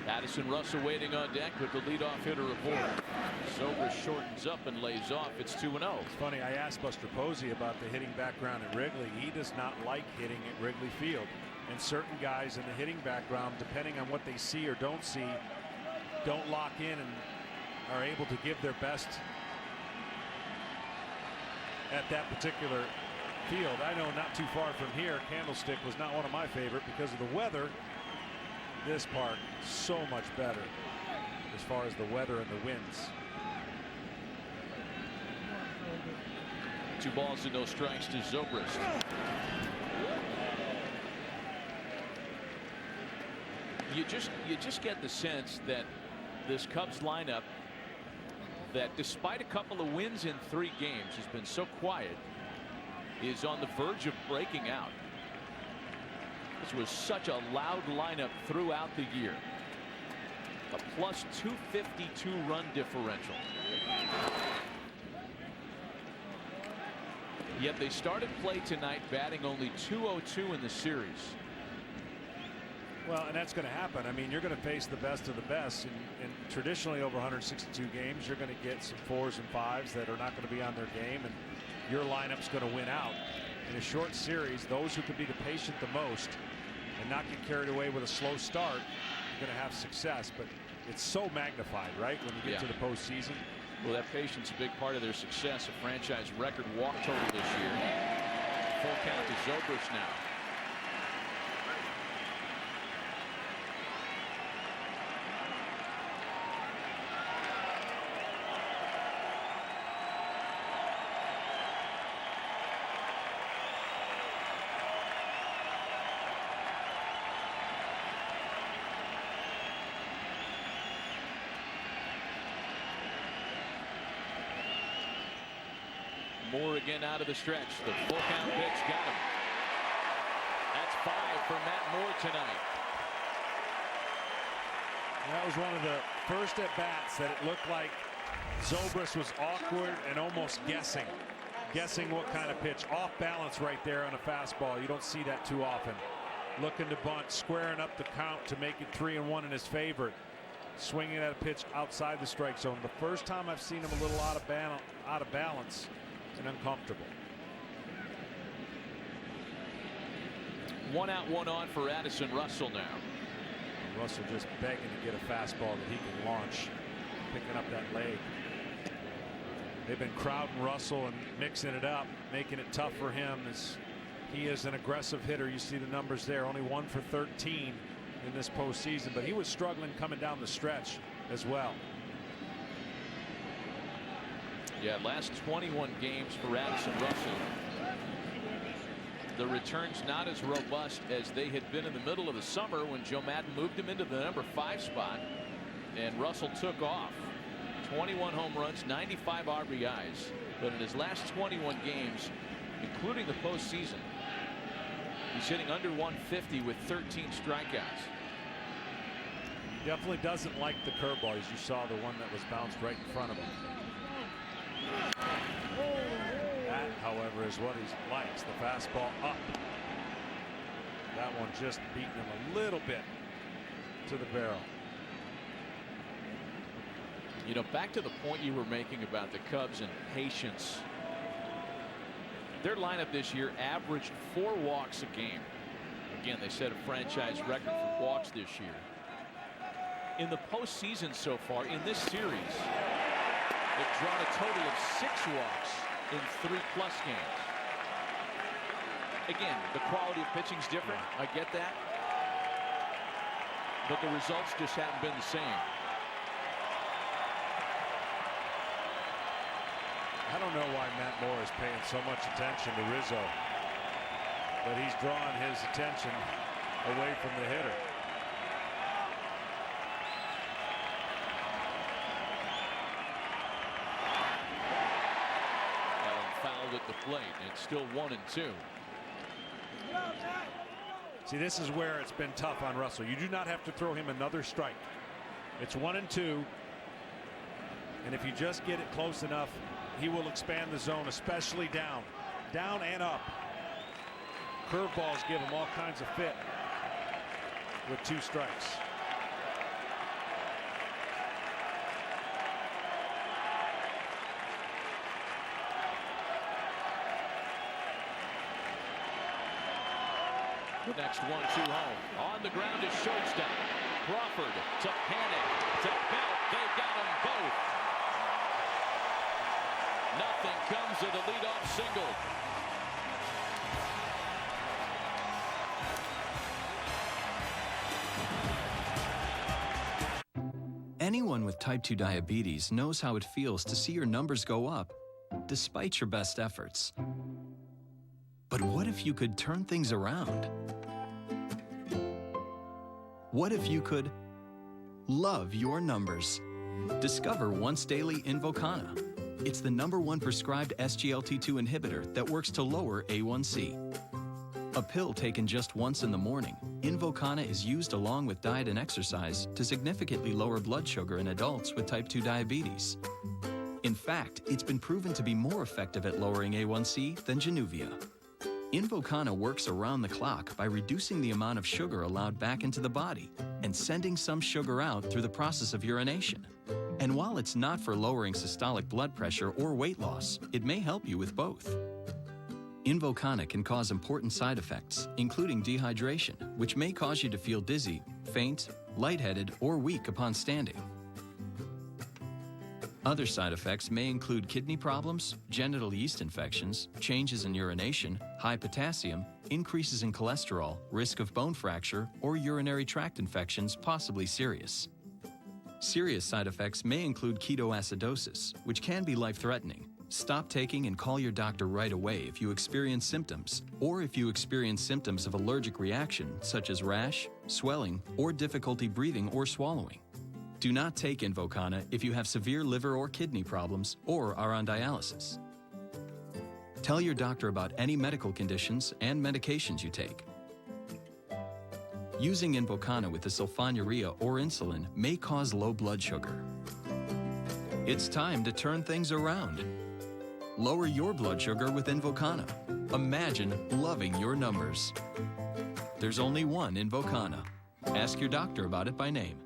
Addison Russell waiting on deck with the leadoff hitter aboard. Zobrist shortens up and lays off. It's 2-0. It's funny, I asked Buster Posey about the hitting background at Wrigley. He does not like hitting at Wrigley Field. And certain guys in the hitting background, depending on what they see or don't see, don't lock in and are able to give their best at that particular field. I know not too far from here, Candlestick was not one of my favorite because of the weather. This park so much better as far as the weather and the winds. 2 balls and no strikes to Zobrist. You just get the sense that this Cubs lineup, that despite a couple of wins in 3 games, has been so quiet, is on the verge of breaking out. This was such a loud lineup throughout the year. A plus 252 run differential. Yet they started play tonight batting only .202 in the series. Well, and that's going to happen. I mean, you're going to face the best of the best, and traditionally over 162 games, you're going to get some 4s and 5s that are not going to be on their game, and your lineup's going to win out. In a short series, those who can be the patient the most and not get carried away with a slow start are going to have success. But it's so magnified, right, when you get to the postseason. Well, that patience is a big part of their success. A franchise record walk total this year. Full count to Zobrist now. Moore again out of the stretch. The full count pitch got him. That's 5 for Matt Moore tonight. That was one of the first at bats that it looked like Zobrist was awkward and almost guessing what kind of pitch. Off balance right there on a fastball. You don't see that too often. Looking to bunt, squaring up the count to make it 3-1 in his favor. Swinging at a pitch outside the strike zone. The first time I've seen him a little out of balance and uncomfortable. 1 out, 1 on for Addison Russell now. Russell just begging to get a fastball that he can launch, picking up that leg. They've been crowding Russell and mixing it up, making it tough for him as he is an aggressive hitter. You see the numbers there, only 1 for 13 in this postseason, but he was struggling coming down the stretch as well. Yeah, last 21 games for Addison Russell. The return's not as robust as they had been in the middle of the summer when Joe Madden moved him into the number 5 spot, and Russell took off. 21 home runs, 95 RBIs, but in his last 21 games, including the postseason, he's hitting under 150 with 13 strikeouts. He definitely doesn't like the curveball, as you saw the one that was bounced right in front of him. That, however, is what he likes, the fastball up. That one just beating him a little bit to the barrel. You know, back to the point you were making about the Cubs and patience. Their lineup this year averaged 4 walks a game. Again, they set a franchise record for walks this year. In the postseason so far, in this series, they've drawn a total of 6 walks in 3+ games. Again, the quality of pitching's different. I get that. But the results just haven't been the same. I don't know why Matt Moore is paying so much attention to Rizzo, but he's drawing his attention away from the hitter. Allen fouled at the plate. It's still 1-2. See, this is where it's been tough on Russell. You do not have to throw him another strike. It's 1-2, and if you just get it close enough, he will expand the zone, especially down and up. Curveballs give him all kinds of fit with 2 strikes. The next 1-2 home. On the ground is shortstop. Crawford to Panic to Belt. They got them both. Nothing comes of the leadoff single. Anyone with type 2 diabetes knows how it feels to see your numbers go up, despite your best efforts. But what if you could turn things around? What if you could love your numbers? Discover once daily Invokana. It's the #1 prescribed SGLT2 inhibitor that works to lower A1C. A pill taken just once in the morning, Invokana is used along with diet and exercise to significantly lower blood sugar in adults with type 2 diabetes. In fact, it's been proven to be more effective at lowering A1C than Januvia. Invokana works around the clock by reducing the amount of sugar allowed back into the body and sending some sugar out through the process of urination. And while it's not for lowering systolic blood pressure or weight loss, it may help you with both. Invokana can cause important side effects, including dehydration, which may cause you to feel dizzy, faint, lightheaded, or weak upon standing. Other side effects may include kidney problems, genital yeast infections, changes in urination, high potassium, increases in cholesterol, risk of bone fracture, or urinary tract infections, possibly serious. Serious side effects may include ketoacidosis, which can be life-threatening. Stop taking and call your doctor right away if you experience symptoms, or if you experience symptoms of allergic reaction, such as rash, swelling, or difficulty breathing or swallowing. Do not take Invokana if you have severe liver or kidney problems or are on dialysis. Tell your doctor about any medical conditions and medications you take. Using Invokana with the sulfonylurea or insulin may cause low blood sugar. It's time to turn things around. Lower your blood sugar with Invokana. Imagine loving your numbers. There's only one Invokana. Ask your doctor about it by name.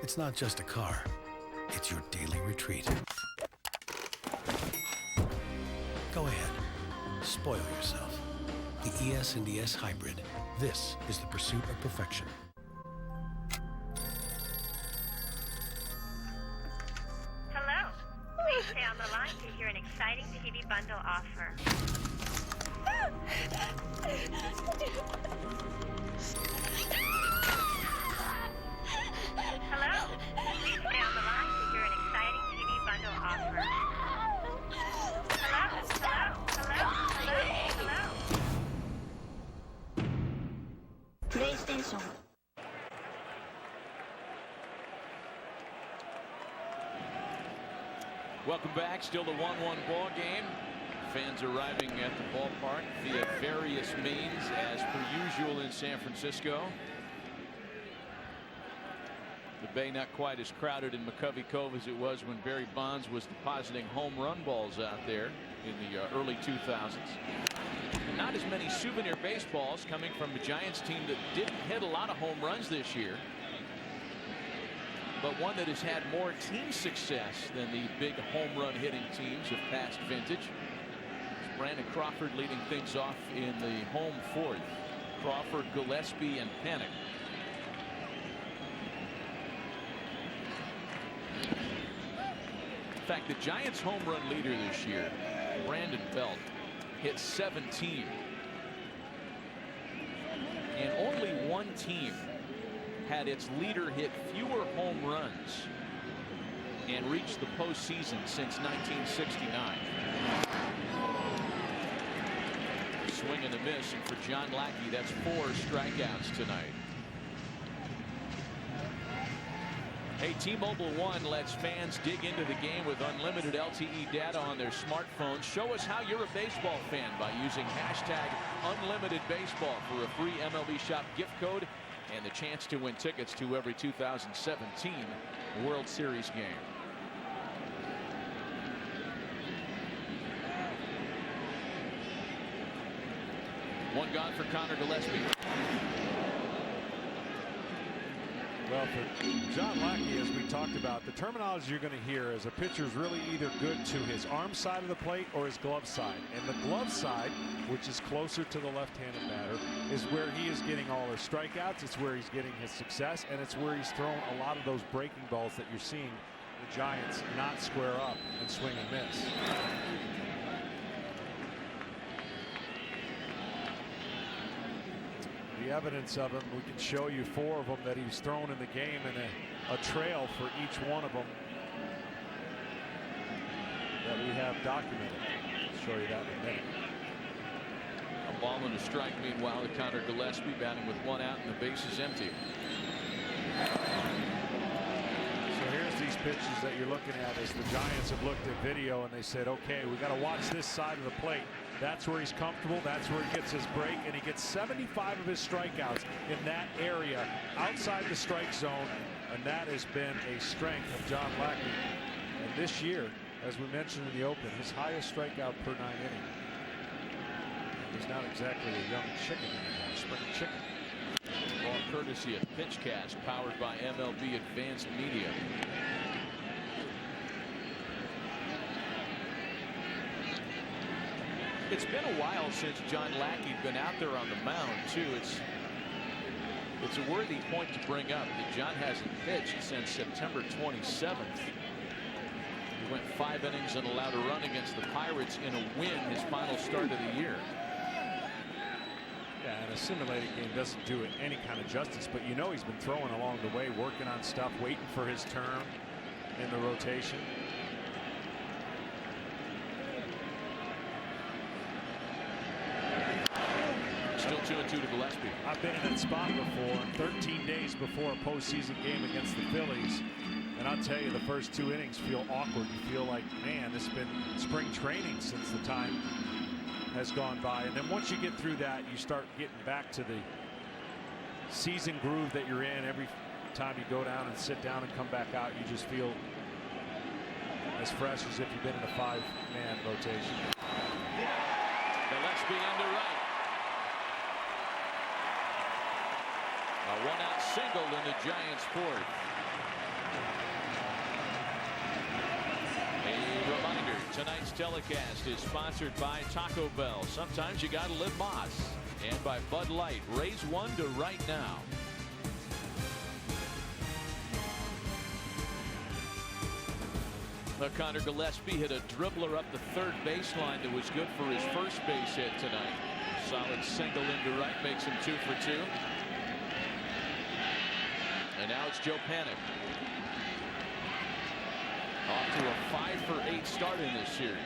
It's not just a car. It's your daily retreat. Go ahead. Spoil yourself. The ES&DS Hybrid. This is the pursuit of perfection. Hello. Please stay on the line to hear an exciting TV bundle offer. Hello. Please stay on the line to hear an exciting TV bundle offer. Hello. PlayStation. Welcome back. Still the 1-1 ball game. Fans arriving at the ballpark via various means, as per usual in San Francisco. The Bay not quite as crowded in McCovey Cove as it was when Barry Bonds was depositing home run balls out there in the early 2000s. And not as many souvenir baseballs coming from a Giants team that didn't hit a lot of home runs this year, but one that has had more team success than the big home run hitting teams of past vintage. Brandon Crawford leading things off in the home fourth. Crawford, Gillaspie, and Panic. In fact, the Giants home run leader this year, Brandon Belt, hit 17. And only one team had its leader hit fewer home runs and reached the postseason since 1969. Swing and a miss, and for John Lackey, that's 4 strikeouts tonight. Hey, T-Mobile One lets fans dig into the game with unlimited LTE data on their smartphones. Show us how you're a baseball fan by using #UnlimitedBaseball for a free MLB Shop gift code and the chance to win tickets to every 2017 World Series game. One gone for Conor Gillaspie. Well, for John Lackey, as we talked about, the terminology you're going to hear is a pitcher is really either good to his arm side of the plate or his glove side. And the glove side, which is closer to the left-handed batter, is where he is getting all his strikeouts. It's where he's getting his success, and it's where he's thrown a lot of those breaking balls that you're seeing the Giants not square up and swing and miss. The evidence of him, we can show you 4 of them that he's thrown in the game, and a trail for each one of them that we have documented. I'll show you that in a minute. A ball and a strike, meanwhile, to Conor Gillaspie, batting with 1 out and the base is empty. So here's these pitches that you're looking at as the Giants have looked at video and they said, okay, we got to watch this side of the plate. That's where he's comfortable. That's where he gets his break, and he gets 75 of his strikeouts in that area outside the strike zone, and that has been a strength of John Lackey. And this year, as we mentioned in the open, his highest strikeout per 9 innings. He's not exactly a young chicken anymore, spring chicken. Ball courtesy of PitchCast, powered by MLB Advanced Media. It's been a while since John Lackey'd been out there on the mound, too. It's a worthy point to bring up that John hasn't pitched since September 27th. He went 5 innings and allowed a run against the Pirates in a win, his final start of the year. Yeah, and a simulated game doesn't do it any kind of justice, but you know he's been throwing along the way, working on stuff, waiting for his turn in the rotation. Still 2-2 to Gillaspie. I've been in that spot before, 13 days before a postseason game against the Phillies. And I'll tell you, the first 2 innings feel awkward. You feel like, man, this has been spring training since the time has gone by. And then once you get through that, you start getting back to the season groove that you're in. Every time you go down and sit down and come back out, you just feel as fresh as if you've been in a 5-man rotation. Gillaspie into right. A 1-out single in the Giants' fourth. A reminder, tonight's telecast is sponsored by Taco Bell. Sometimes you gotta live Moss. And by Bud Light, raise one to right now. Conor Gillaspie hit a dribbler up the third baseline that was good for his first base hit tonight. Solid single into right makes him 2 for 2. And now it's Joe Panik. Off to a 5 for 8 start in this series.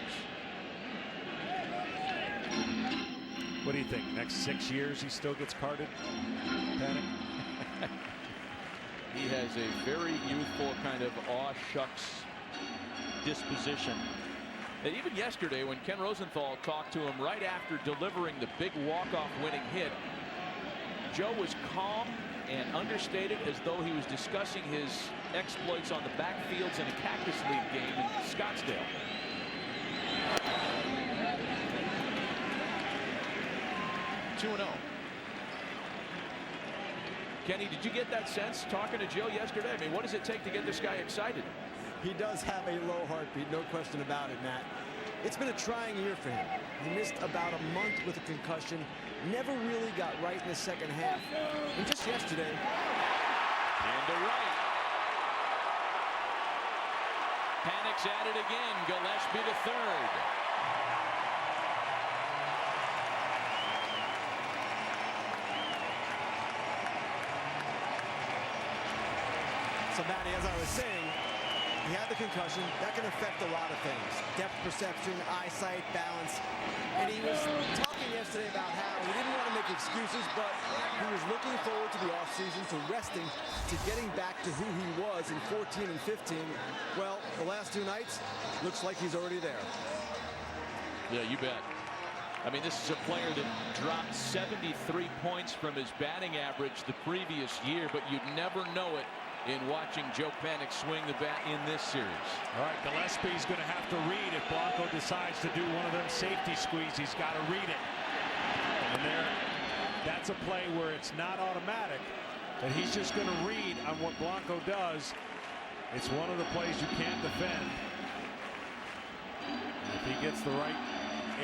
What do you think? Next 6 years he still gets carded? Panik? He has a very youthful kind of aw shucks disposition. And even yesterday when Ken Rosenthal talked to him right after delivering the big walk-off winning hit, Joe was calm and understated, as though he was discussing his exploits on the backfields in a Cactus League game in Scottsdale. (2-0). Kenny, did you get that sense talking to Joe yesterday? I mean, what does it take to get this guy excited? He does have a low heartbeat, no question about it, Matt. It's been a trying year for him. He missed about a month with a concussion, never really got right in the second half. And just yesterday... And to right. Panik's at it again. Gillaspie to third. So, Matty, as I was saying, he had the concussion. That can affect a lot of things. Depth perception, eyesight, balance. And he was talking yesterday about how he didn't want to make excuses, but he was looking forward to the offseason, to resting, to getting back to who he was in 14 and 15. Well, the last 2 nights, looks like he's already there. Yeah, you bet. I mean, this is a player that dropped 73 points from his batting average the previous year, but you'd never know it in watching Joe Panik swing the bat in this series. All right, Gillaspie's going to have to read if Blanco decides to do one of them safety squeeze. He's got to read it. And that's a play where it's not automatic, but he's just going to read on what Blanco does. It's one of the plays you can't defend. If he gets the right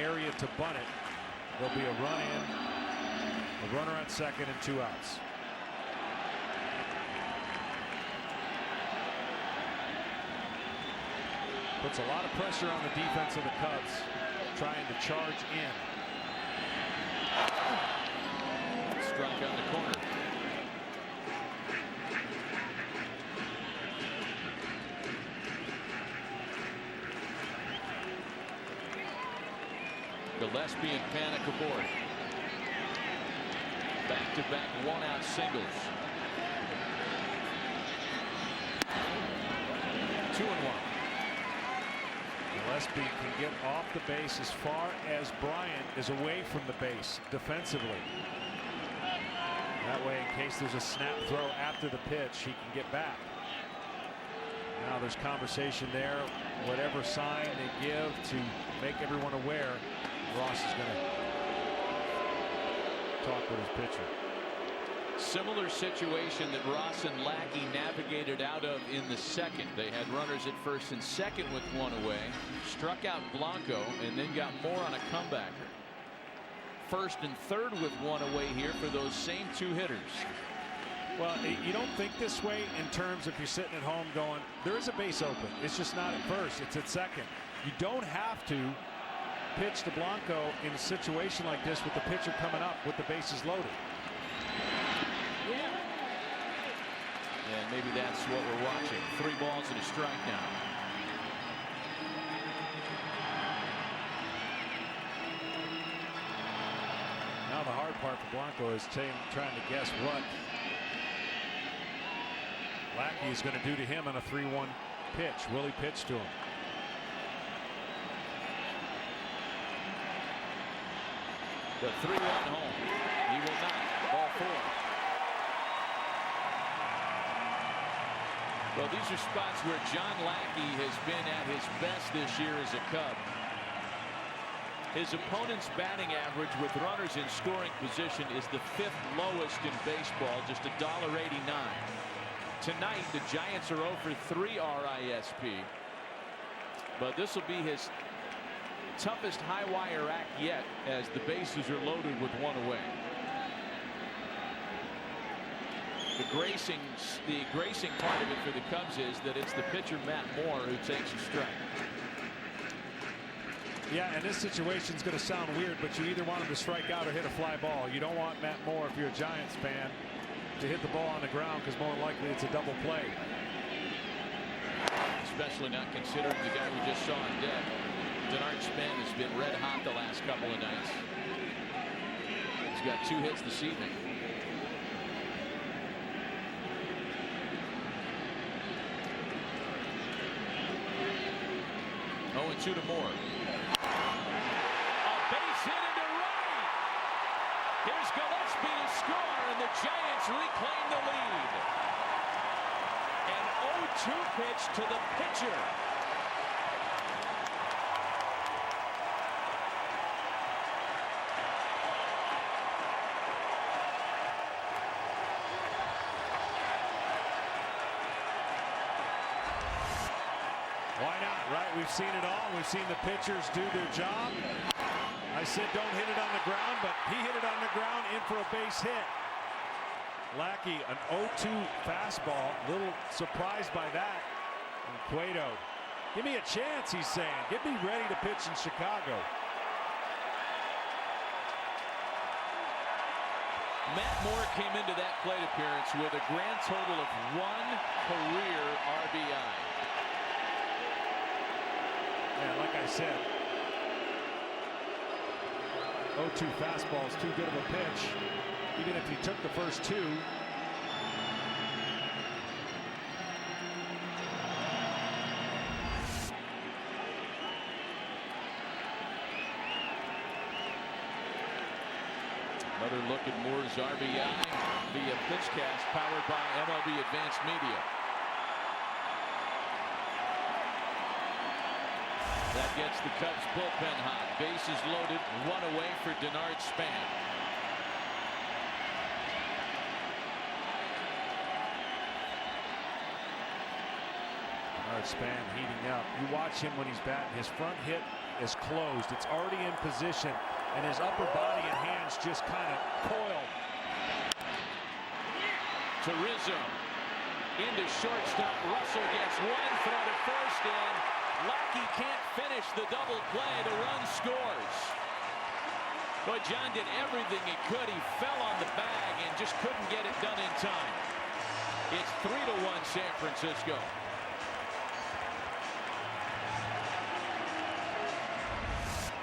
area to bunt it, there'll be a run in, a runner at second, and 2 outs. Puts a lot of pressure on the defense of the Cubs, trying to charge in. Strike on the corner. Gillaspie and Panik aboard. Back-to-back one-out singles. 2-1. Gillaspie can get off the base as far as Bryant is away from the base defensively. That way, in case there's a snap throw after the pitch, he can get back. Now there's conversation there. Whatever sign they give to make everyone aware, Ross is going to talk with his pitcher. Similar situation that Ross and Lackey navigated out of in the second. They had runners at first and second with 1 away, struck out Blanco, and then got more on a comebacker. First and third with 1 away here for those same 2 hitters. Well, you don't think this way in terms if you're sitting at home going, there is a base open. It's just not at first, it's at second. You don't have to pitch to Blanco in a situation like this with the pitcher coming up with the bases loaded. And maybe that's what we're watching. 3 balls and a strike now. Now the hard part for Blanco is trying to guess what Lackey is going to do to him on a 3-1 pitch. Will he pitch to him? The 3-1 home. He will not. Ball 4. Well, these are spots where John Lackey has been at his best this year as a Cub. His opponent's batting average with runners in scoring position is the 5th lowest in baseball, just $1.89. Tonight, the Giants are 0 for 3 RISP. But this will be his toughest high wire act yet, as the bases are loaded with one away. The gracing part of it for the Cubs is that it's the pitcher Matt Moore who takes a strike. Yeah, and this situation's going to sound weird, but you either want him to strike out or hit a fly ball. You don't want Matt Moore, if you're a Giants fan, to hit the ball on the ground, because more likely it's a double play. Especially not considering the guy we just saw on deck. Denard Span has been red hot the last couple of nights. He's got 2 hits this evening. 0-2 to Moore. A base hit into right. Here's Gillaspie to score, and the Giants reclaim the lead. An 0-2 pitch to the pitcher. Why not, right? We've seen it all. We've seen the pitchers do their job. I said don't hit it on the ground, but he hit it on the ground in for a base hit. Lackey, an 0-2 fastball. Little surprised by that. And Cueto, give me a chance, he's saying. Get me ready to pitch in Chicago. Matt Moore came into that plate appearance with a grand total of 1 career RBI. Yeah, like I said, 0-2 fastball is too good of a pitch. Even if he took the first 2. Another look at Moore's RBI via PitchCast, powered by MLB Advanced Media. That gets the Cubs bullpen hot. Bases loaded, 1 away for Denard Span. Denard Span heating up. You watch him when he's batting. His front hit is closed. It's already in position, and his upper body and hands just kind of coil. To Rizzo. Into shortstop. Russell gets 1, throw to first, and Lackey can't finish the double play. The run scores. But John did everything he could. He fell on the bag and just couldn't get it done in time. It's 3-1 San Francisco.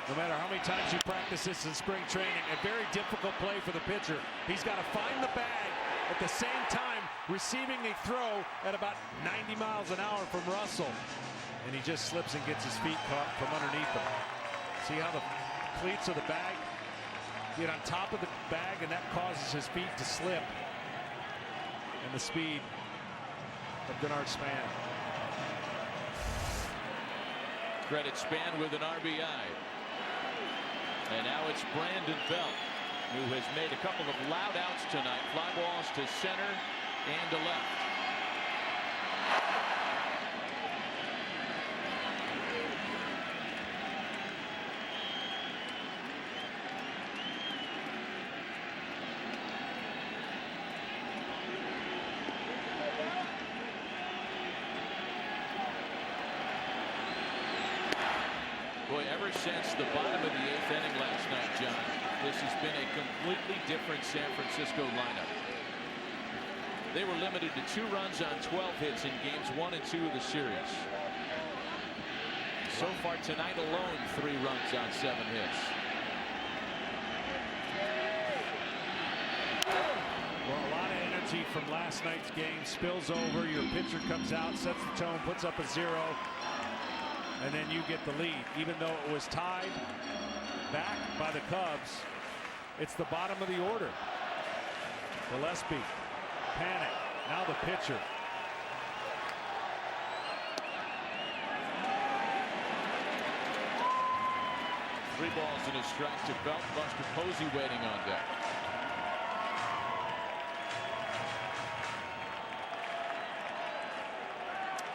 No matter how many times you practice this in spring training, a very difficult play for the pitcher. He's got to find the bag at the same time receiving a throw at about 90 miles an hour from Russell. And he just slips and gets his feet caught from underneath him. See how the cleats of the bag get on top of the bag, and that causes his feet to slip. And the speed of Denard Span. Credit Span with an RBI. And now it's Brandon Belt, who has made a couple of loud outs tonight. Fly balls to center and to left. Boy, ever since the bottom of the 8th inning last night, John, this has been a completely different San Francisco lineup. They were limited to 2 runs on 12 hits in games 1 and 2 of the series. So far tonight alone, 3 runs on 7 hits. Well, a lot of energy from last night's game spills over. Your pitcher comes out, sets the tone, puts up a 0. And then you get the lead. Even though it was tied back by the Cubs, it's the bottom of the order. Gillaspie, panic. Now the pitcher. Three balls and a strike to Belt. Buster Posey waiting on deck.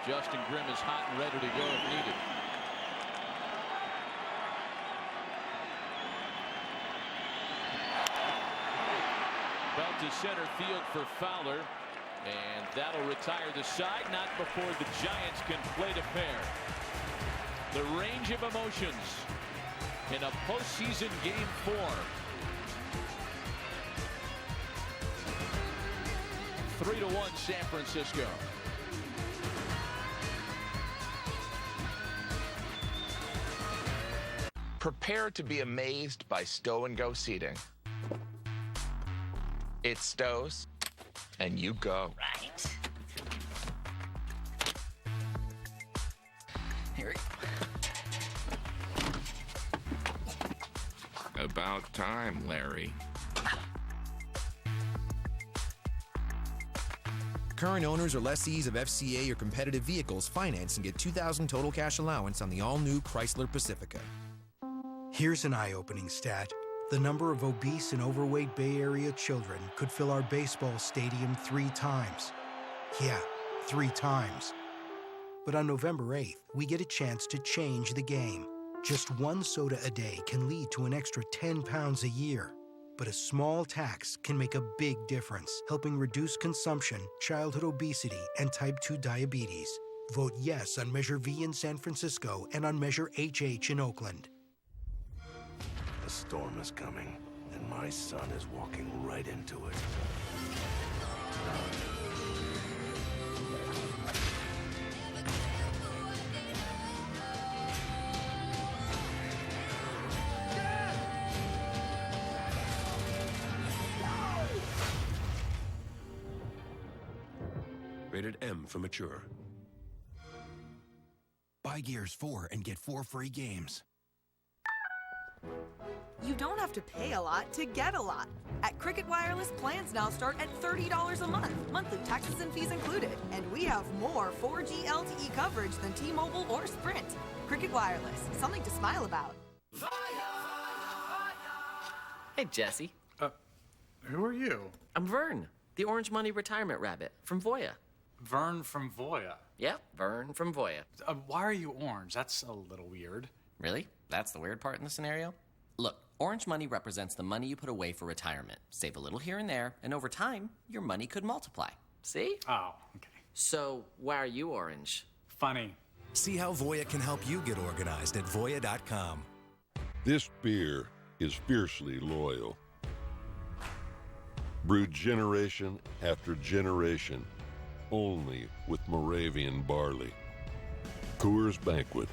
Justin Grimm is hot and ready to go if needed. out to center field for Fowler. And that'll retire the side, not before the Giants can play to pair. The range of emotions in a postseason game 4. 3-1 San Francisco. Prepare to be amazed by stow and go seating. It stows and you go. Right. Here we go. About time, Larry. Current owners or lessees of FCA or competitive vehicles finance and get $2,000 total cash allowance on the all-new Chrysler Pacifica. Here's an eye-opening stat. The number of obese and overweight Bay Area children could fill our baseball stadium 3 times. Yeah, 3 times. But on November 8th, we get a chance to change the game. Just 1 soda a day can lead to an extra 10 pounds a year. But a small tax can make a big difference, helping reduce consumption, childhood obesity, and type 2 diabetes. Vote yes on Measure V in San Francisco and on Measure HH in Oakland. The storm is coming, and my son is walking right into it. Rated M for mature. Buy Gears 4 and get 4 free games. You don't have to pay a lot to get a lot. At Cricket Wireless, plans now start at $30 a month, monthly taxes and fees included. And we have more 4G LTE coverage than T-Mobile or Sprint. Cricket Wireless, something to smile about. Hey, Jesse. Who are you? I'm Vern, the Orange Money Retirement Rabbit from Voya. Vern from Voya? Yep, Vern from Voya. Why are you orange? That's a little weird. Really? That's the weird part in the scenario? Look, Orange Money represents the money you put away for retirement. Save a little here and there, and over time, your money could multiply. See? Oh, okay. So, why are you orange? Funny. See how Voya can help you get organized at Voya.com. This beer is fiercely loyal. Brewed generation after generation, only with Moravian barley. Coors Banquet.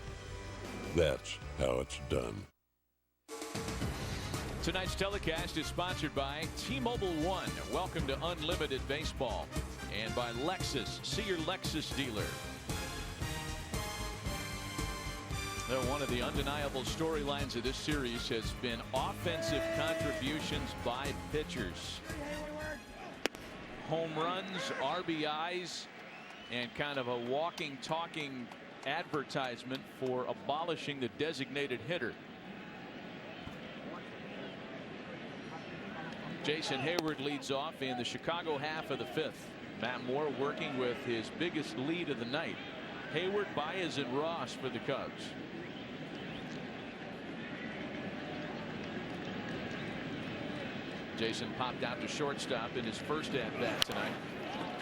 That's how it's done. Tonight's telecast is sponsored by T-Mobile One. Welcome to Unlimited Baseball. And by Lexus. See your Lexus dealer. One of the undeniable storylines of this series has been offensive contributions by pitchers. Home runs, RBIs, and kind of a walking, talking advertisement for abolishing the designated hitter. Jason Hayward leads off in the Chicago half of the 5th. Matt Moore working with his biggest lead of the night. Hayward, Baez, and Ross for the Cubs. Jason popped out to shortstop in his first at-bat tonight.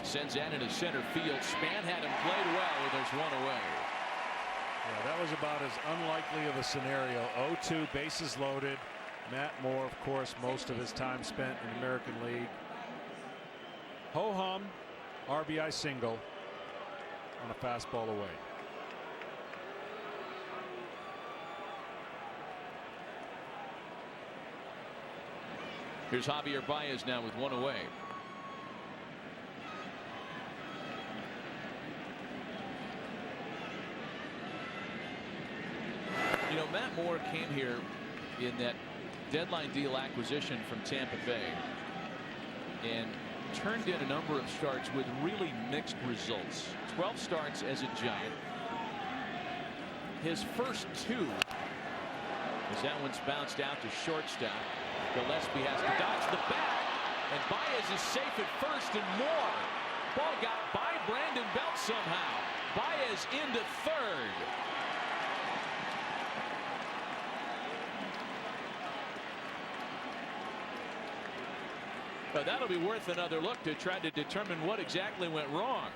Sends that into center field. Span had him played well, and there's one away. Yeah, that was about as unlikely of a scenario. 0-2, bases loaded. Matt Moore, of course, most of his time spent in the American League. Ho-hum, RBI single on a fastball away. Here's Javier Baez now with one away. You know, Matt Moore came here in that deadline deal acquisition from Tampa Bay and turned in a number of starts with really mixed results. 12 starts as a Giant. His first 2, as that one's bounced out to shortstop. Gillaspie has to dodge the bat, and Baez is safe at first, and more. Ball got by Brandon Belt somehow. Baez into third. But that'll be worth another look to try to determine what exactly went wrong.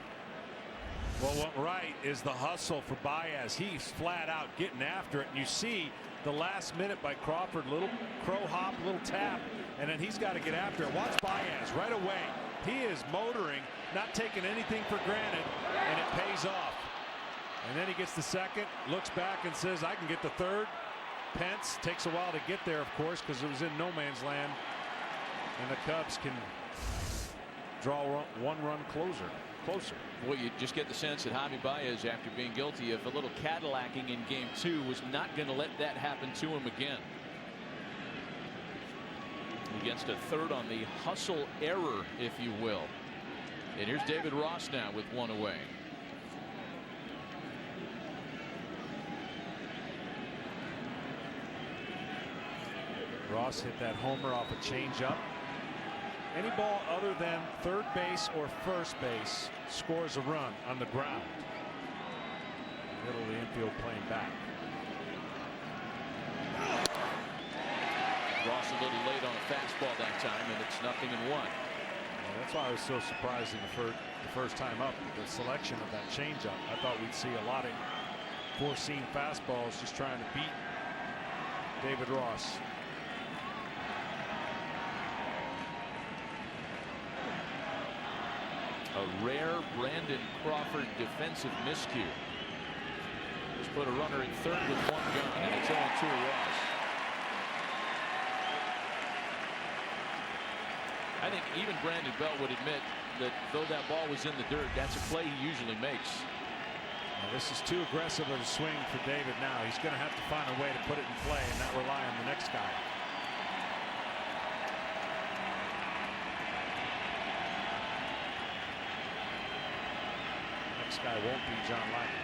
Well, what right is the hustle for Baez. He's flat out getting after it. And you see the last minute by Crawford, little crow hop, little tap, and then he's got to get after it. Watch Baez right away. He is motoring, not taking anything for granted, and it pays off. And then he gets the second, looks back and says, I can get the third. Pence takes a while to get there, of course, because it was in no man's land. And the Cubs can draw one run closer. Well, you just get the sense that Javi Baez, after being guilty of a little Cadillacing in game 2, was not going to let that happen to him again. He gets a third on the hustle error, if you will. And here's David Ross now with one away. Ross hit that homer off a changeup. Any ball other than third base or first base scores a run on the ground. Middle of the infield playing back. Ross a little late on a fastball that time, and it's 0-1. Well, that's why I was so surprised in the first time up, the selection of that changeup. I thought we'd see a lot of four-seam fastballs just trying to beat David Ross. A rare Brandon Crawford defensive miscue. Just put a runner in third with one gun, and it's 0-2 Ross. I think even Brandon Belt would admit that though that ball was in the dirt, that's a play he usually makes. Now, this is too aggressive of a swing for David now. He's going to have to find a way to put it in play and not rely on the next guy. Guy won't be John Lackey.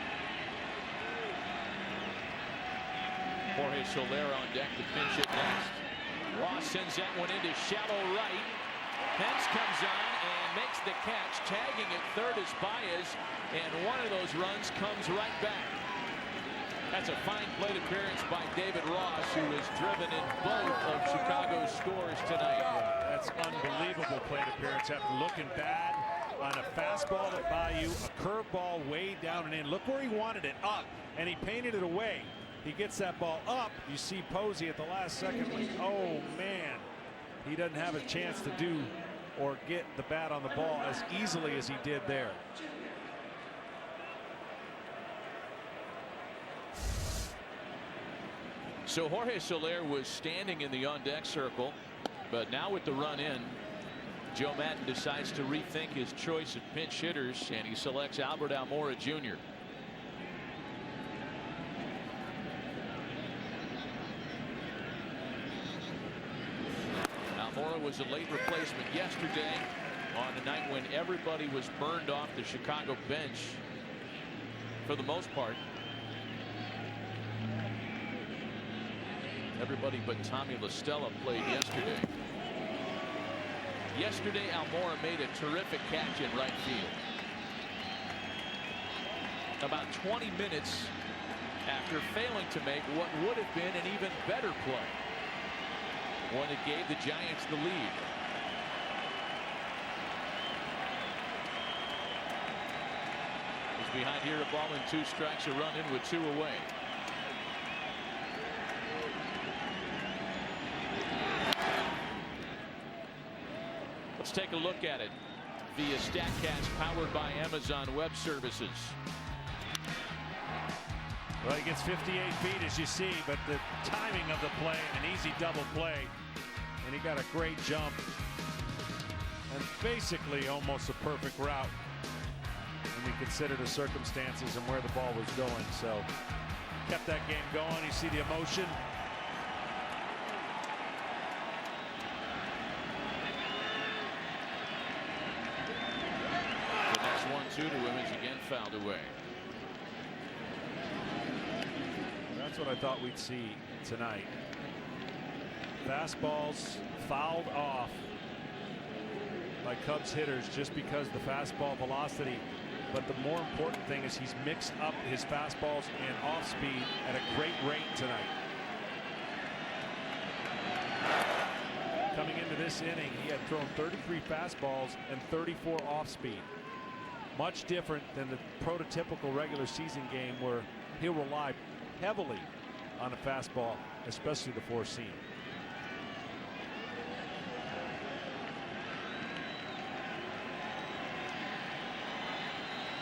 Jorge Soler on deck to pinch it next. Ross sends that one into shallow right. Pence comes on and makes the catch. Tagging at third is Baez, and one of those runs comes right back. That's a fine plate appearance by David Ross, who has driven in both of Chicago's scores tonight. That's unbelievable plate appearance after looking bad on a fastball at Bayou, a curveball way down and in. Look where he wanted it, up, and he painted it away. He gets that ball up. You see Posey at the last second. Oh, man. He doesn't have a chance to do or get the bat on the ball as easily as he did there. So Jorge Soler was standing in the on-deck circle, but now with the run in, Joe Maddon decides to rethink his choice of pinch hitters, and he selects Albert Almora Jr. Almora was a late replacement yesterday on a night when everybody was burned off the Chicago bench for the most part. Everybody but Tommy La Stella played yesterday. Yesterday, Almora made a terrific catch in right field. About 20 minutes after failing to make what would have been an even better play, one that gave the Giants the lead. He's behind here, a ball and 2 strikes, a run in with 2 away. Let's take a look at it via StatCast, powered by Amazon Web Services. Well, he gets 58 feet, as you see, but the timing of the play, an easy double play, and he got a great jump and basically almost a perfect route when you consider the circumstances and where the ball was going. So kept that game going. You see the emotion. The next 1-2 to him is again fouled away. That's what I thought we'd see tonight. Fastballs fouled off by Cubs hitters just because the fastball velocity. But the more important thing is he's mixed up his fastballs and off speed at a great rate tonight. Coming into this inning, he had thrown 33 fastballs and 34 off-speed. Much different than the prototypical regular season game where he'll rely heavily on a fastball, especially the four-seam.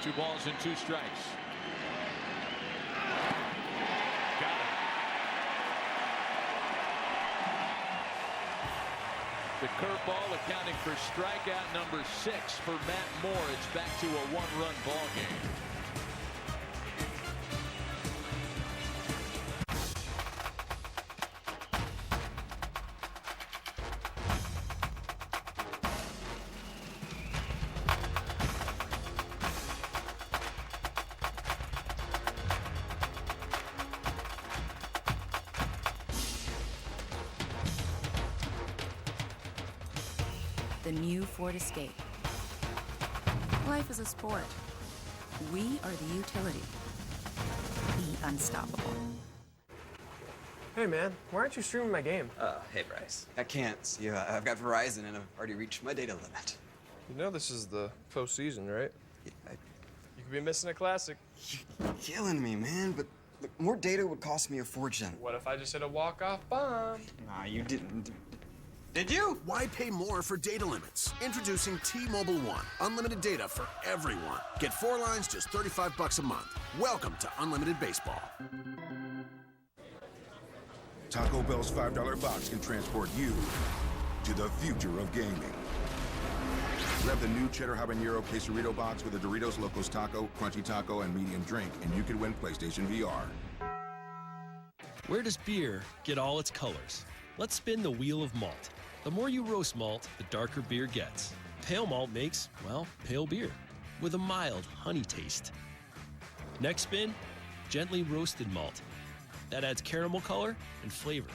2 balls and 2 strikes. Got it. The curveball accounting for strikeout number 6 for Matt Moore. It's back to a 1-run ball game. The new Ford Escape. Life is a sport. We are the utility. Be unstoppable. Hey man, why aren't you streaming my game? Hey Bryce. I can't. See, I've got Verizon and I've already reached my data limit. You know this is the postseason, right? Yeah, you could be missing a classic. You're killing me, man, but look, more data would cost me a fortune. What if I just hit a walk-off bomb? Nah, you didn't. Did you? Why pay more for data limits? Introducing T-Mobile One. Unlimited data for everyone. Get 4 lines, just $35 a month. Welcome to Unlimited Baseball. Taco Bell's $5 box can transport you to the future of gaming. Grab the new Cheddar Habanero Quesarito box with a Doritos Locos Taco, Crunchy Taco, and medium drink, and you could win PlayStation VR. Where does beer get all its colors? Let's spin the wheel of malt. The more you roast malt, the darker beer gets. Pale malt makes, well, pale beer with a mild honey taste. Next spin, gently roasted malt. That adds caramel color and flavor.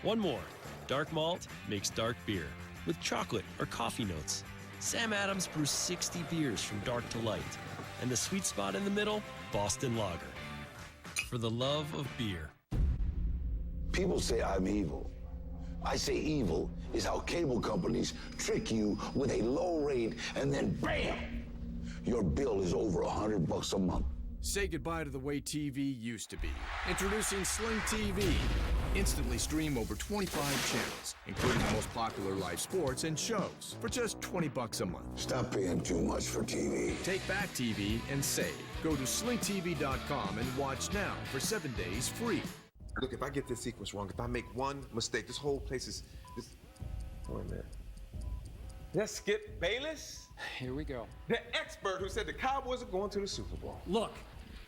One more, dark malt makes dark beer with chocolate or coffee notes. Sam Adams brews 60 beers from dark to light. And the sweet spot in the middle, Boston Lager. For the love of beer. People say I'm evil. I say evil is how cable companies trick you with a low rate and then BAM! Your bill is over $100 a month. Say goodbye to the way TV used to be. Introducing Sling TV. Instantly stream over 25 channels, including the most popular live sports and shows, for just $20 a month. Stop paying too much for TV. Take back TV and save. Go to slingtv.com and watch now for 7 days free. Look, if I get this sequence wrong, if I make one mistake, this whole place is... Wait a minute. That's Skip Bayless? Here we go. The expert who said the Cowboys are going to the Super Bowl. Look,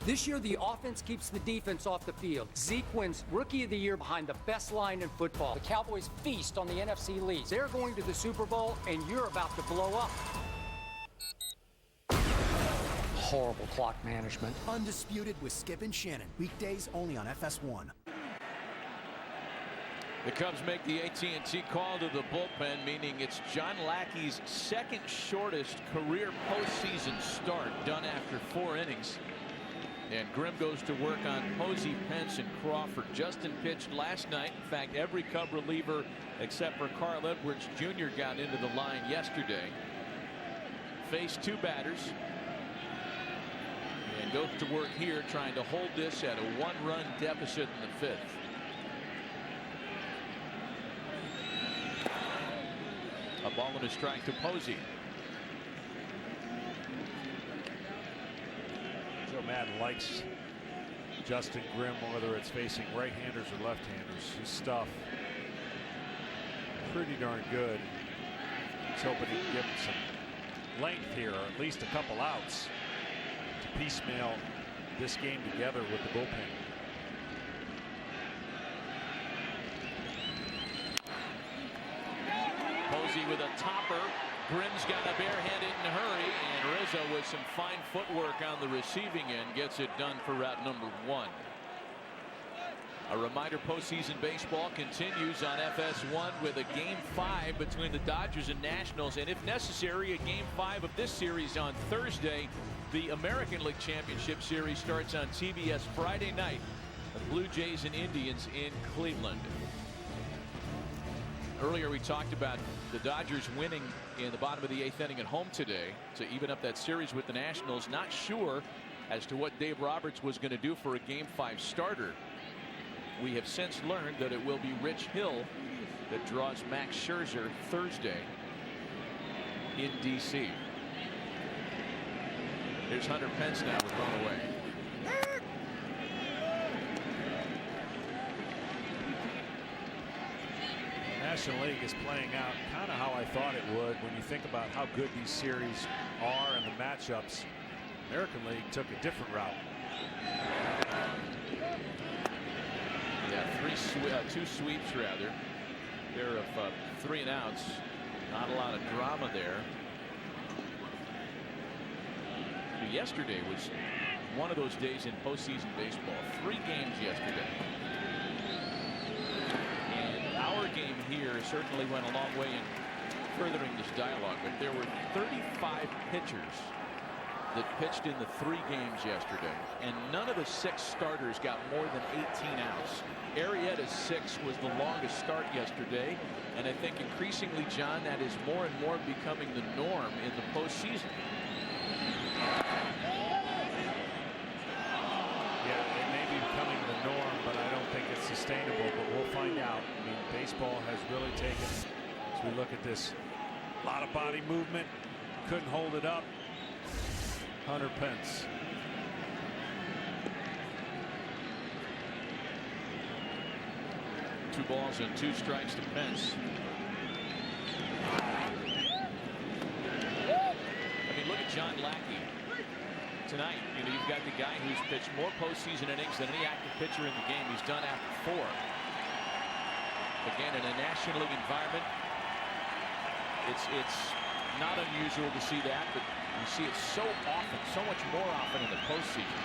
this year the offense keeps the defense off the field. Zeke wins Rookie of the Year behind the best line in football. The Cowboys feast on the NFC lead. They're going to the Super Bowl, and you're about to blow up. Horrible clock management. Undisputed with Skip and Shannon. Weekdays only on FS1. The Cubs make the AT&T call to the bullpen, meaning it's John Lackey's second shortest career postseason start, done after 4 innings. And Grimm goes to work on Posey, Pence, and Crawford. Justin pitched last night. In fact, every Cub reliever except for Carl Edwards Jr. got into the line yesterday. Faced 2 batters. And goes to work here trying to hold this at a 1-run deficit in the 5th. A ball and a strike to Posey. Joe Madden likes Justin Grimm, whether it's facing right-handers or left-handers. His stuff pretty darn good. He's hoping he can give him some length here, or at least a couple outs, to piecemeal this game together with the bullpen. Posey with a topper. Grimm's got a bare-handed in a hurry, and Rizzo with some fine footwork on the receiving end gets it done for route number 1. A reminder, postseason baseball continues on FS1 with a Game 5 between the Dodgers and Nationals, and if necessary, a Game 5 of this series on Thursday. The American League Championship Series starts on TBS Friday night. The Blue Jays and Indians in Cleveland. Earlier we talked about the Dodgers winning in the bottom of the 8th inning at home today to even up that series with the Nationals. Not sure as to what Dave Roberts was going to do for a Game 5 starter. We have since learned that it will be Rich Hill that draws Max Scherzer Thursday in D.C. Here's Hunter Pence now with run away. The National League is playing out kind of how I thought it would when you think about how good these series are and the matchups. American League took a different route. Yeah, two sweeps rather. Pair of 3 and outs. Not a lot of drama there. But yesterday was one of those days in postseason baseball. 3 games yesterday. And our game here certainly went a long way in furthering this dialogue. But there were 35 pitchers that pitched in the 3 games yesterday, and none of the 6 starters got more than 18 outs. Arrieta's 6 was the longest start yesterday, and I think increasingly, John, that is more and more becoming the norm in the postseason. Yeah, it may be becoming the norm, but I don't think it's sustainable, but we'll find out. I mean, baseball has really taken, as we look at this, a lot of body movement, couldn't hold it up. Hunter Pence. Two balls and 2 strikes to Pence. I mean, look at John Lackey tonight. You know, you've got the guy who's pitched more postseason innings than any active pitcher in the game. He's done after 4. Again, in a National League environment, it's not unusual to see that, but you see it so often, so much more often in the postseason.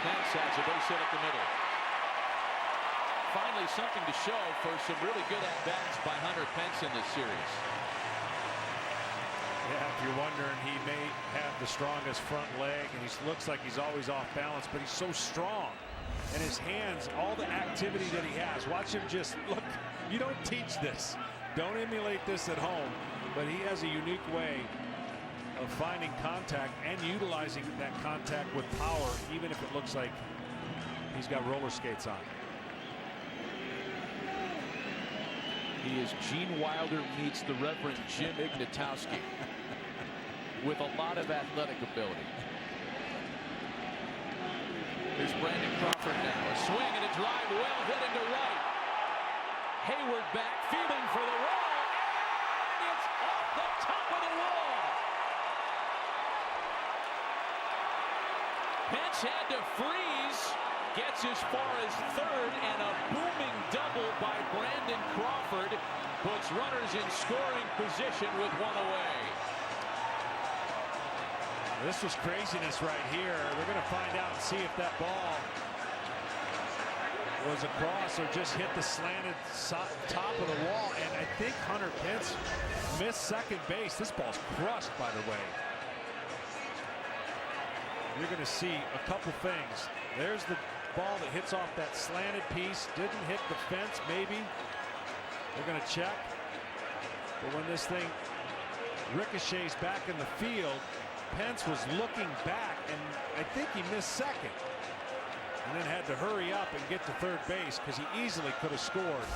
Pence has a base hit up the middle. Finally, something to show for some really good at-bats by Hunter Pence in this series. Yeah, if you're wondering, he may have the strongest front leg, and he looks like he's always off balance, but he's so strong. And his hands, all the activity that he has. Watch him just look. You don't teach this. Don't emulate this at home. But he has a unique way of finding contact and utilizing that contact with power, even if it looks like he's got roller skates on. He is Gene Wilder meets the Reverend Jim Ignatowski with a lot of athletic ability. Here's Brandon Crawford now. A swing and a drive well hit into right. Hayward back, feeling for the wall, and it's off the top of the wall. Pence had to freeze, gets as far as 3rd, and a booming double by Brandon Crawford puts runners in scoring position with 1 away. This was craziness right here. We're going to find out and see if that ball was across or just hit the slanted top of the wall. And I think Hunter Pence missed second base. This ball's crushed, by the way. You're going to see a couple things. There's the ball that hits off that slanted piece. Didn't hit the fence, maybe. They're going to check. But when this thing ricochets back in the field, Pence was looking back, and I think he missed second. And then had to hurry up and get to third base because he easily could have scored.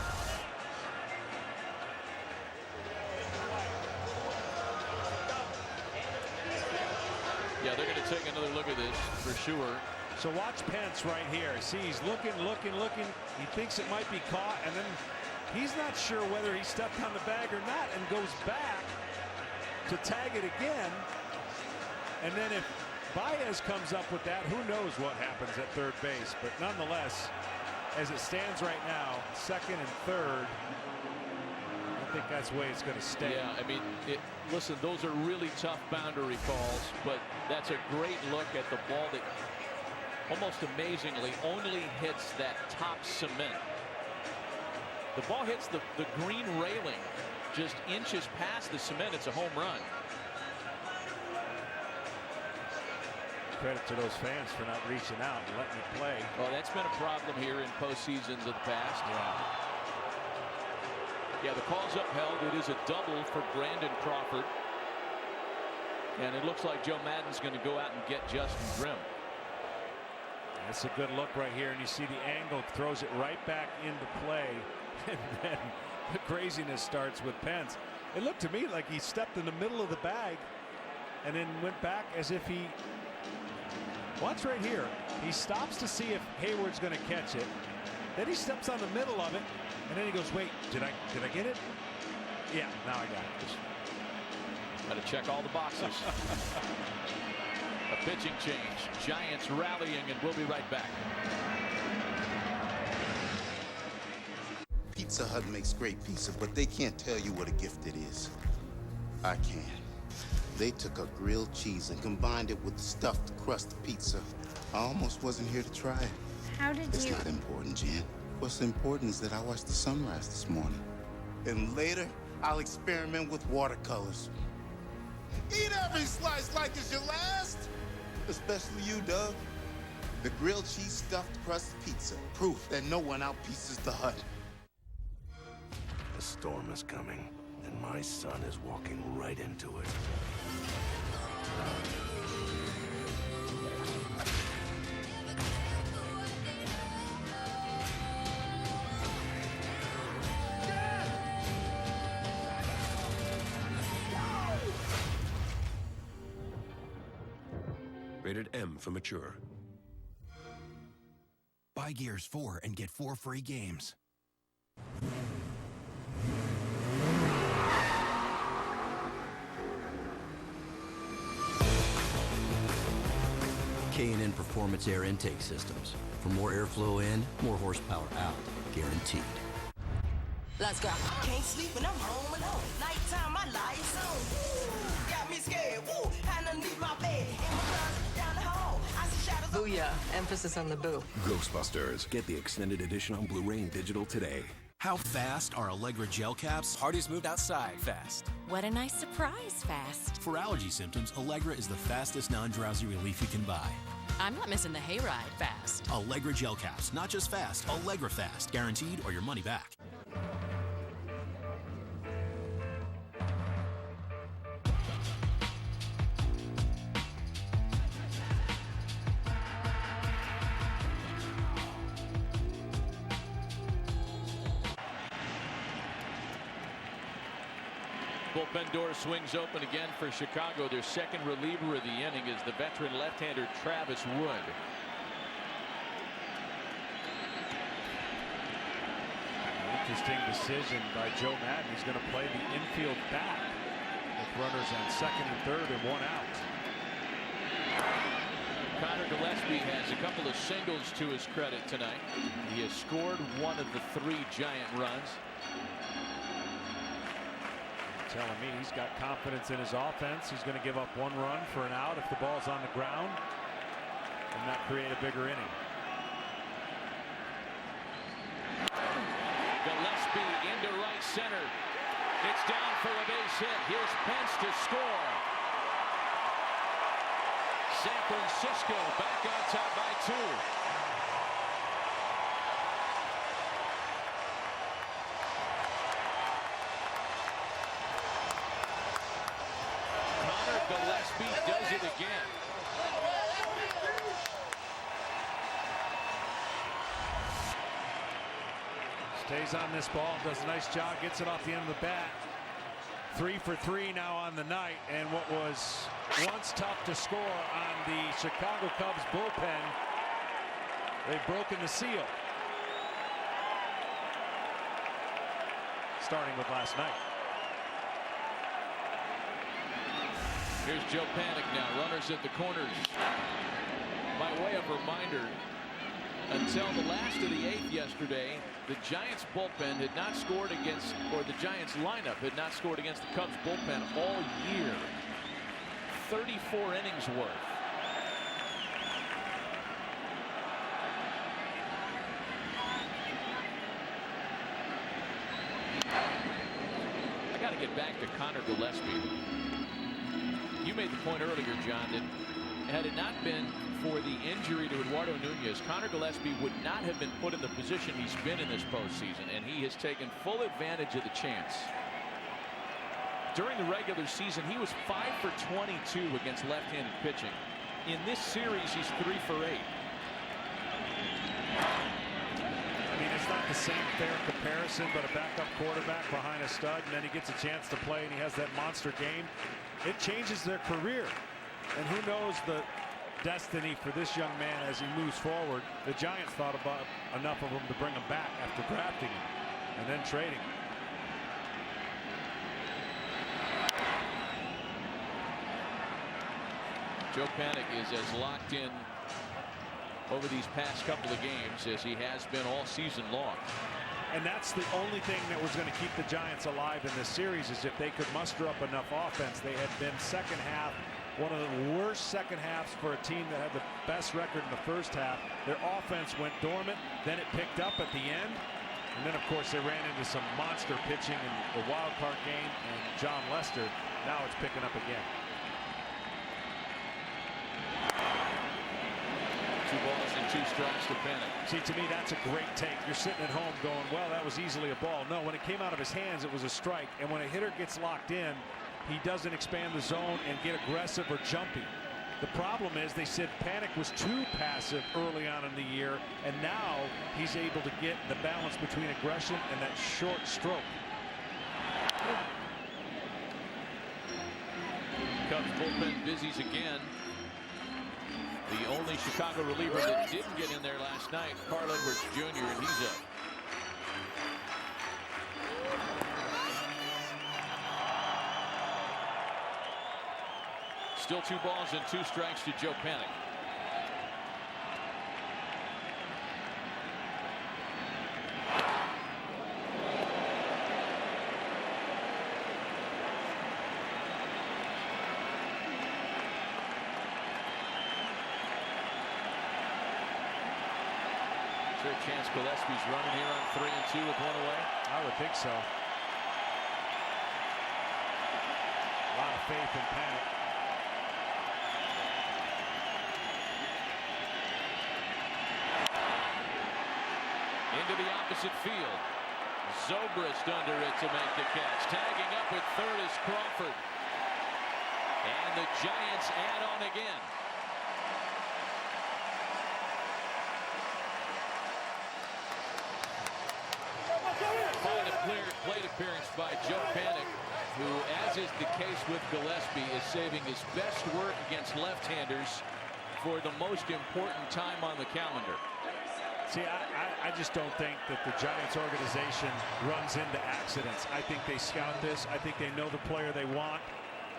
Yeah, they're going to take another look at this for sure. So watch Pence right here. See, he's looking. He thinks it might be caught, and then he's not sure whether he stepped on the bag or not, and goes back to tag it again. And then if Baez comes up with that, who knows what happens at third base. But nonetheless, as it stands right now, 2nd and 3rd, I think that's the way it's going to stay. Yeah, I mean, listen, those are really tough boundary calls, but that's a great look at the ball that almost amazingly only hits that top cement. The ball hits the green railing just inches past the cement. It's a home run. Credit to those fans for not reaching out and letting it play. Well, that's been a problem here in postseasons of the past. Yeah. Yeah, the call's upheld. It is a double for Brandon Crawford. And it looks like Joe Maddon's going to go out and get Justin Grimm. That's a good look right here, and you see the angle, throws it right back into play, and then the craziness starts with Pence. It looked to me like he stepped in the middle of the bag and then went back as if he, watch right here, he stops to see if Hayward's going to catch it. Then he steps on the middle of it, and then he goes, wait, did I get it? Yeah, now I got it. Got to check all the boxes. A pitching change. Giants rallying, and we'll be right back. Pizza Hut makes great pizza, but they can't tell you what a gift it is. I can. They took a grilled cheese and combined it with the stuffed crust pizza. I almost wasn't here to try it. How did It's you... not important, Jen. What's important is that I watched the sunrise this morning. And later, I'll experiment with watercolors. Eat every slice like it's your last! Especially you, Doug. The grilled cheese stuffed crust pizza. Proof that no one outpieces the Hut. A storm is coming, and my son is walking right into it. Rated M for mature. Buy Gears 4 and get 4 free games. K&N Performance Air Intake Systems. For more airflow in, more horsepower out. Guaranteed. Let's go. Can't sleep when I'm home alone. Nighttime, my lights on. Got me scared. Woo, and underneath my bed. In my closet, down the hall. I see shadows. Booyah. Emphasis on the boo. Ghostbusters. Get the extended edition on Blu-ray and digital today. How fast are Allegra gel caps? Parties moved outside fast. What a nice surprise, fast. For allergy symptoms, Allegra is the fastest non-drowsy relief you can buy. I'm not missing the hayride, fast. Allegra gel caps. Not just fast, Allegra fast. Guaranteed or your money back. Bullpen door swings open again for Chicago. Their second reliever of the inning is the veteran left-hander Travis Wood. Interesting decision by Joe Maddon. He's going to play the infield back with runners on second and third and one out. Conor Gillaspie has a couple of singles to his credit tonight. He has scored one of the 3 Giant runs. Telling me he's got confidence in his offense. He's going to give up 1 run for an out if the ball's on the ground and not create a bigger inning. Gillaspie into right center. It's down for a base hit. Here's Pence to score. San Francisco back on top by 2. Gillaspie does it again. Stays on this ball, does a nice job, gets it off the end of the bat. 3 for 3 now on the night, and what was once tough to score on the Chicago Cubs bullpen, they've broken the seal. Starting with last night. Here's Joe Panik now. Runners at the corners. By way of reminder, until the last of the 8th yesterday, the Giants bullpen had not scored against, or the Giants lineup had not scored against the Cubs bullpen all year. 34 innings worth. I got to get back to Conor Gillaspie. You made the point earlier, John, that had it not been for the injury to Eduardo Nunez, Conor Gillaspie would not have been put in the position he's been in this postseason, and he has taken full advantage of the chance. During the regular season, he was 5 for 22 against left-handed pitching. In this series, he's 3 for 8. I mean, it's not the same fair comparison, but a backup quarterback behind a stud, and then he gets a chance to play, and he has that monster game. It changes their career. And who knows the destiny for this young man as he moves forward. The Giants thought about enough of him to bring him back after drafting him and then trading him. Joe Panik is as locked in over these past couple of games as he has been all season long. And that's the only thing that was going to keep the Giants alive in this series, is if they could muster up enough offense. They had been second half, one of the worst second halves for a team that had the best record in the first half. Their offense went dormant, then it picked up at the end. And then, of course, they ran into some monster pitching in the wild card game and John Lester. Now it's picking up again. 2 balls and 2 strikes to Panik. See, to me, that's a great take. You're sitting at home going, well, that was easily a ball. No, when it came out of his hands, it was a strike. And when a hitter gets locked in, he doesn't expand the zone and get aggressive or jumpy. The problem is they said Panik was too passive early on in the year, and now he's able to get the balance between aggression and that short stroke. Cubs bullpen busies again. The only Chicago reliever that didn't get in there last night, Carl Edwards Jr., and he's up. Still 2 balls and 2 strikes to Joe Panik. Is there a chance Gillaspie's running here on 3-2 with 1 away? I would think so. A lot of faith in Panik. Into the opposite field. Zobrist under it to make the catch. Tagging up at third is Crawford. And the Giants add on again. Fine plate appearance by Joe Panik, who, as is the case with Gillaspie, is saving his best work against left-handers for the most important time on the calendar. See, I just don't think that the Giants organization runs into accidents. I think they scout this. I think they know the player they want,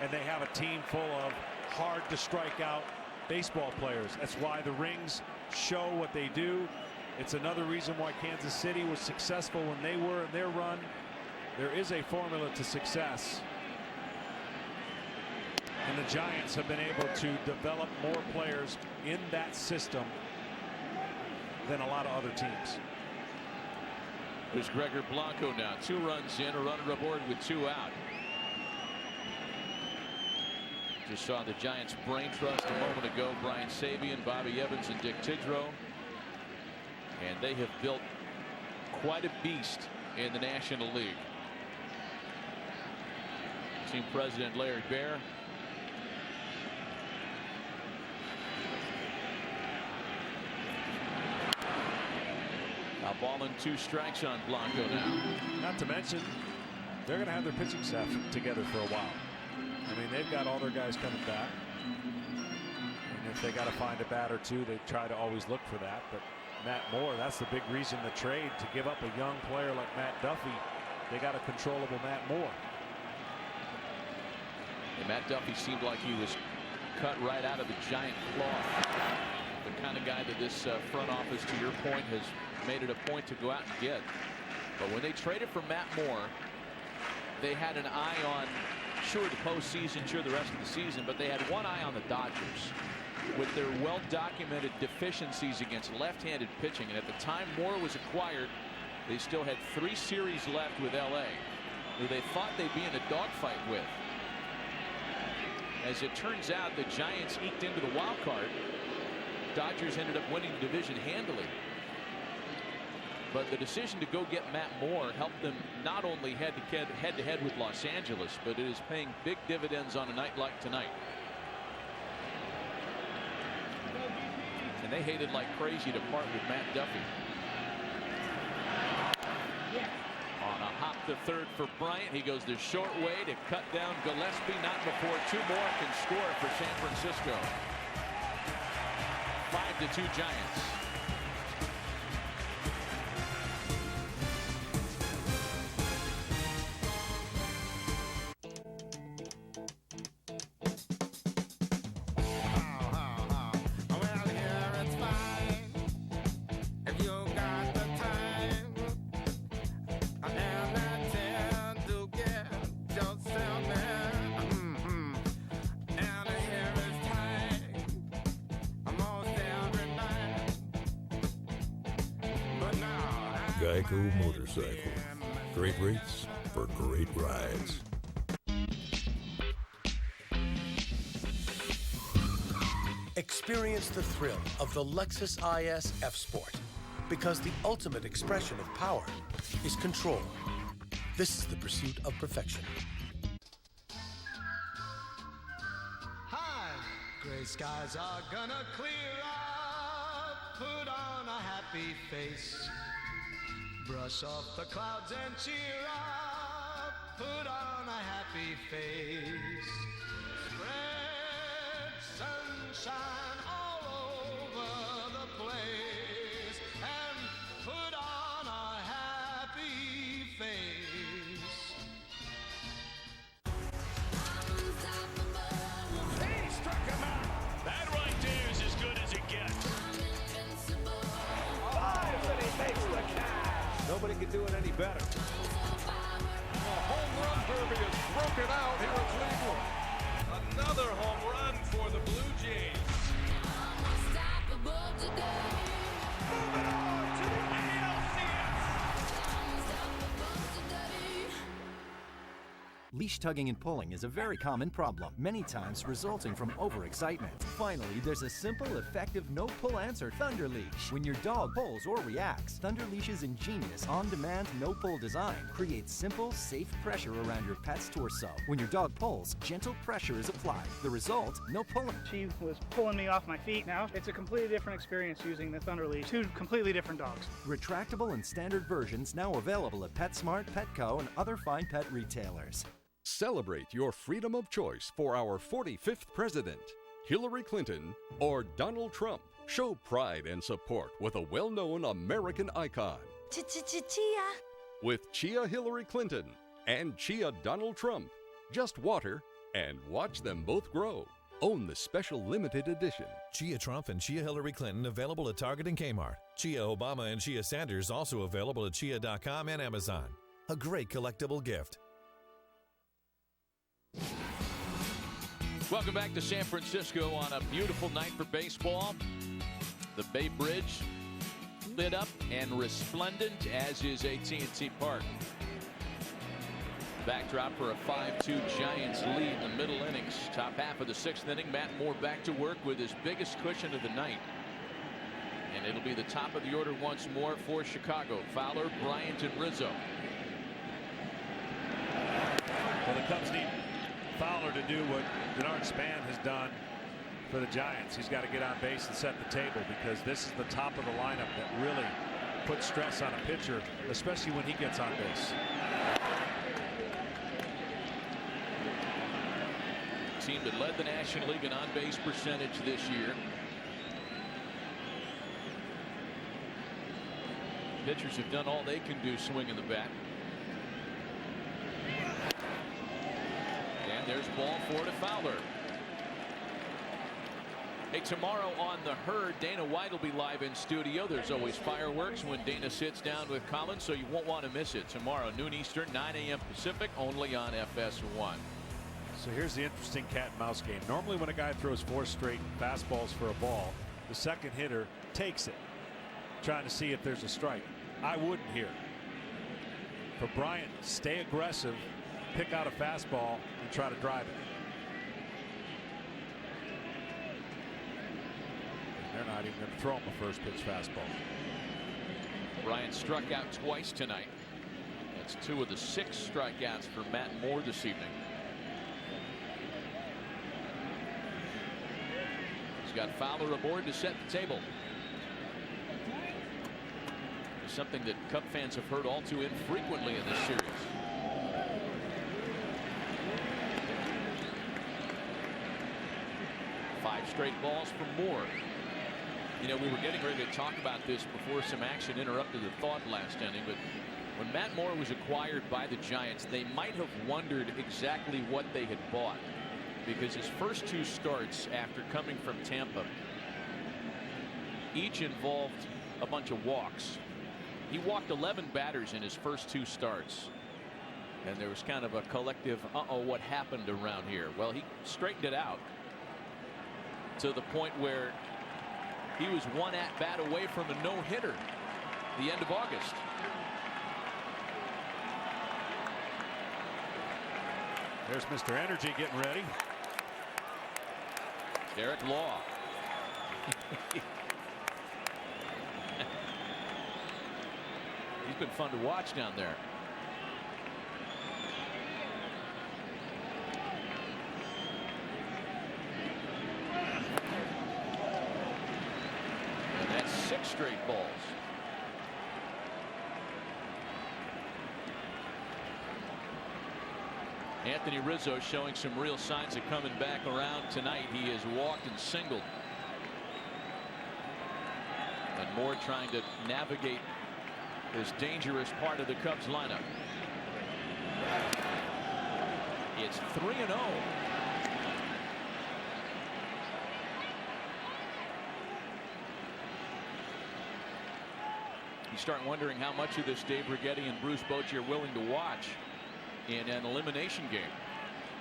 and they have a team full of hard-to-strike-out baseball players. That's why the rings show what they do. It's another reason why Kansas City was successful when they were in their run. There is a formula to success. And the Giants have been able to develop more players in that system than a lot of other teams. There's Gregor Blanco now. 2 runs in, a runner aboard with 2 out. Just saw the Giants brain trust a moment ago. Brian Sabian, Bobby Evans, and Dick Tidrow. And they have built quite a beast in the National League. Team president Larry Baer. Now ball and 2 strikes on Blanco now. Not to mention, they're going to have their pitching staff together for a while. I mean, they've got all their guys coming back. And if they got to find a bat or 2, they try to always look for that. But Matt Moore, that's the big reason the trade, to give up a young player like Matt Duffy. They got a controllable Matt Moore. And Matt Duffy seemed like he was cut right out of the Giant cloth. The kind of guy that this front office, to your point, has made it a point to go out and get. But when they traded for Matt Moore, they had an eye on, sure, the postseason, sure, the rest of the season, but they had one eye on the Dodgers with their well-documented deficiencies against left-handed pitching. And at the time Moore was acquired, they still had 3 series left with LA, who they thought they'd be in a dogfight with. As it turns out, the Giants eked into the wild card. Dodgers ended up winning the division handily. But the decision to go get Matt Moore helped them not only head-to-head with Los Angeles, but it is paying big dividends on a night like tonight. And they hated like crazy to part with Matt Duffy. On a hop to third for Bryant. He goes the short way to cut down Gillaspie. Not before two more can score for San Francisco. 5-2 Giants. Geico Motorcycle. Great rates for great rides. Experience the thrill of the Lexus IS F-Sport, because the ultimate expression of power is control. This is the pursuit of perfection. Hi, gray skies are gonna clear up. Put on a happy face. Brush off the clouds and cheer up. Put on a happy face. Spread sunshine all over the place. And put on a happy face. He struck him out. That right there is as good as it gets. 5 and he makes the catch. Nobody can do it any better. The home run derby is broken out here at Cleveland. Another home run for the Blue Jays. Moving on to the ALCS. Leash tugging and pulling is a very common problem, many times resulting from overexcitement. Finally, there's a simple, effective, no-pull answer, Thunder Leash. When your dog pulls or reacts, Thunder Leash's ingenious, on-demand, no-pull design creates simple, safe pressure around your pet's torso. When your dog pulls, gentle pressure is applied. The result, no pulling. She was pulling me off my feet. Now it's a completely different experience using the Thunder Leash. Two completely different dogs. Retractable and standard versions now available at PetSmart, Petco, and other fine pet retailers. Celebrate your freedom of choice for our 45th president, Hillary Clinton or Donald Trump. Show pride and support with a well-known American icon. Chia. With Chia Hillary Clinton and Chia Donald Trump. Just water and watch them both grow. Own the special limited edition. Chia Trump and Chia Hillary Clinton available at Target and Kmart. Chia Obama and Chia Sanders also available at Chia.com and Amazon. A great collectible gift. Welcome back to San Francisco on a beautiful night for baseball. The Bay Bridge lit up and resplendent, as is AT&T Park. Backdrop for a 5-2 Giants lead in the middle innings. Top half of the 6th inning, Matt Moore back to work with his biggest cushion of the night. And it'll be the top of the order once more for Chicago. Fowler, Bryant, and Rizzo. Well, the Cubs need Fowler to do what Denard Span has done for the Giants. He's got to get on base and set the table, because this is the top of the lineup that really puts stress on a pitcher, especially when he gets on base. Team that led the National League in on-base percentage this year. Pitchers have done all they can do swinging the bat. And there's ball 4 to Fowler. Hey, tomorrow on The Herd, Dana White will be live in studio. There's always fireworks when Dana sits down with Collins, so you won't want to miss it. Tomorrow, noon Eastern, 9 a.m. Pacific, only on FS1. So here's the interesting cat and mouse game. Normally when a guy throws 4 straight fastballs for a ball, the second hitter takes it, trying to see if there's a strike. I wouldn't here. For Bryant, stay aggressive, pick out a fastball, and try to drive it. not even going to throw him a first pitch fastball. Ryan struck out twice tonight. That's 2 of the 6 strikeouts for Matt Moore this evening. He's got Fowler aboard to set the table. It's something that Cub fans have heard all too infrequently in this series. Five straight balls for Moore. You know, we were getting ready to talk about this before some action interrupted the thought last inning, but when Matt Moore was acquired by the Giants, they might have wondered exactly what they had bought, because his first 2 starts after coming from Tampa each involved a bunch of walks. He walked 11 batters in his first 2 starts, and there was kind of a collective what happened around here. Well, he straightened it out to the point where he was 1 at-bat away from a no-hitter the end of August. There's Mr. Energy getting ready. Derek Law. He's been fun to watch down there. And that's 6 straight balls. Anthony Rizzo showing some real signs of coming back around tonight. He has walked and singled. And Moore trying to navigate this dangerous part of the Cubs lineup. It's 3-0. You start wondering how much of this Dave Righetti and Bruce Bochy are willing to watch in an elimination game.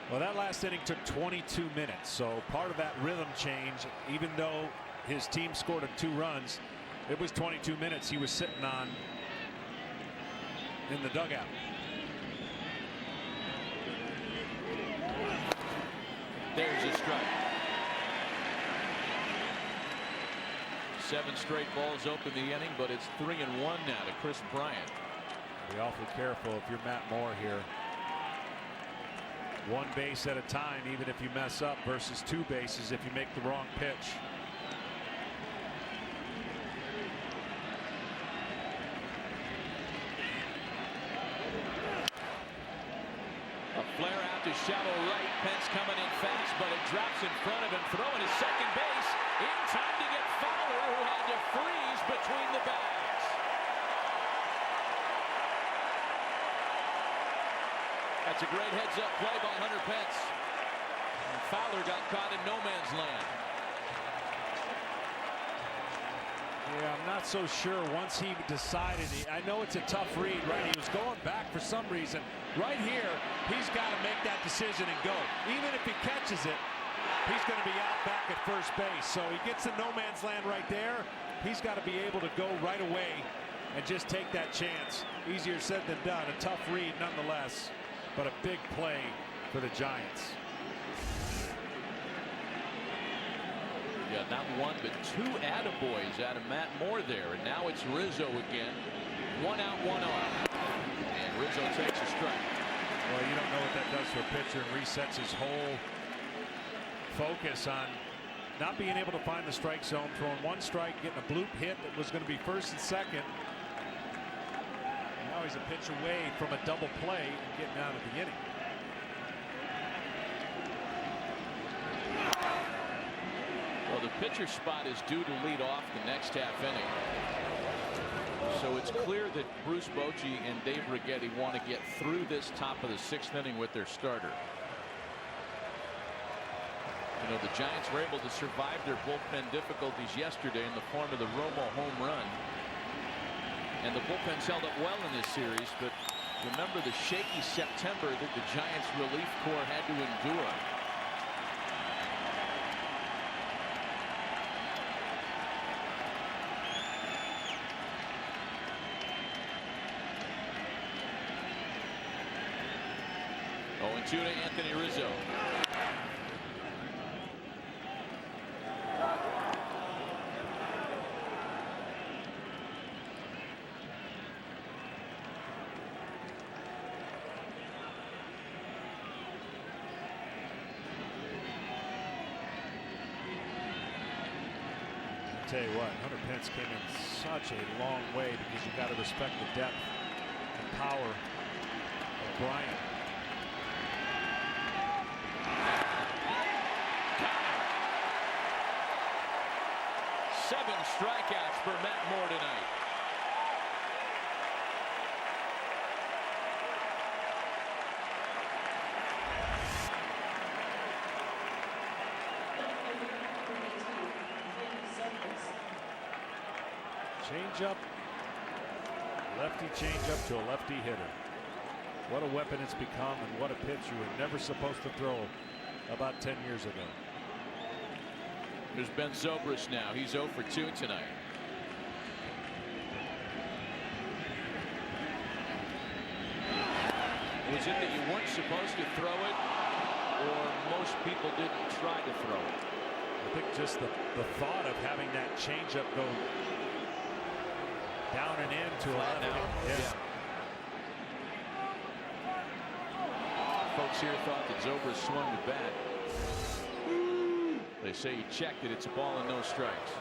Well, that last inning took 22 minutes, so part of that rhythm change, even though his team scored 2 runs, it was 22 minutes he was sitting on in the dugout. There's a strike. 7 straight balls open the inning, but it's 3-1 now to Chris Bryant. Be awfully careful if you're Matt Moore here. 1 base at a time, even if you mess up, versus 2 bases if you make the wrong pitch. A flare out to shallow right. Pence coming in fast, but it drops in front of him. Throwing to second base in time to get Fowler, who had to freeze between the bags. That's a great heads-up play by Hunter Pence. And Fowler got caught in no man's land. Yeah, I'm not so sure once he decided. I know it's a tough read, right? He was going back for some reason. Right here, he's got to make that decision and go. Even if he catches it, he's going to be out back at first base. So he gets in no man's land right there. He's got to be able to go right away and just take that chance. Easier said than done. A tough read nonetheless, but a big play for the Giants. Yeah, not 1 but 2 attaboys out of Matt Moore there, and now it's Rizzo again. 1 out, 1 on, and Rizzo takes a strike. Well, you don't know what that does for a pitcher, and resets his whole focus on not being able to find the strike zone, throwing 1 strike, getting a bloop hit that was going to be first and second. Now he's a pitch away from a double play and getting out of the inning. Well, the pitcher spot is due to lead off the next half inning. So it's clear that Bruce Bochy and Dave Righetti want to get through this top of the 6th inning with their starter. You know, the Giants were able to survive their bullpen difficulties yesterday in the form of the Romo home run. And the bullpen's held up well in this series, but remember the shaky September that the Giants relief corps had to endure. To Anthony Rizzo. tell you what, Hunter Pence came in such a long way because you got to respect the depth and power of Bryant. Conor. 7 strikeouts for Matt Moore tonight. Change-up, lefty change-up to a lefty hitter. What a weapon it's become, and what a pitch you were never supposed to throw about 10 years ago. There's Ben Zobrist now. He's 0 for 2 tonight. Was it that you weren't supposed to throw it, or most people didn't try to throw it? I think just the thought of having that changeup go down and in to a left. Yeah. Folks here thought that Zobrist swung the bat. They say he checked it. It's a ball and no strikes.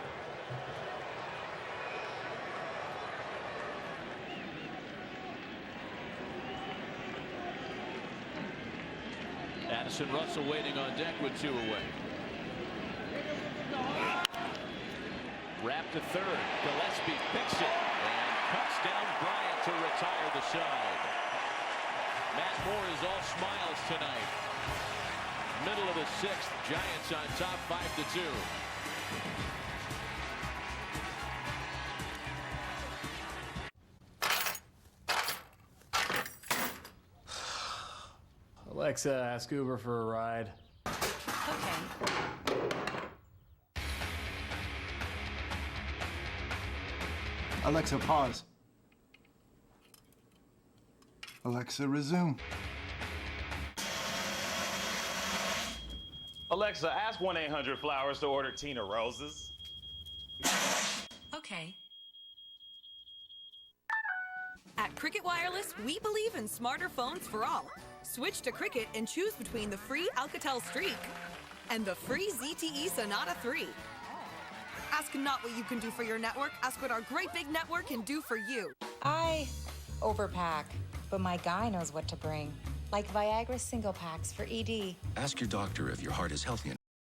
Addison Russell waiting on deck with 2 away. Wrapped to third. Gillaspie picks it and cuts down Bryant to retire the side. Matt Moore is all smiles tonight. Middle of the 6th, Giants on top 5-2. Alexa, ask Uber for a ride. Okay. Alexa, pause. Alexa, resume. Alexa, ask 1-800-Flowers to order Tina roses. Okay. At Cricket Wireless, we believe in smarter phones for all. Switch to Cricket and choose between the free Alcatel Streak and the free ZTE Sonata 3. Ask not what you can do for your network, ask what our great big network can do for you. I overpack, but my guy knows what to bring. Like Viagra single packs for ED. Ask your doctor if your heart is healthy enough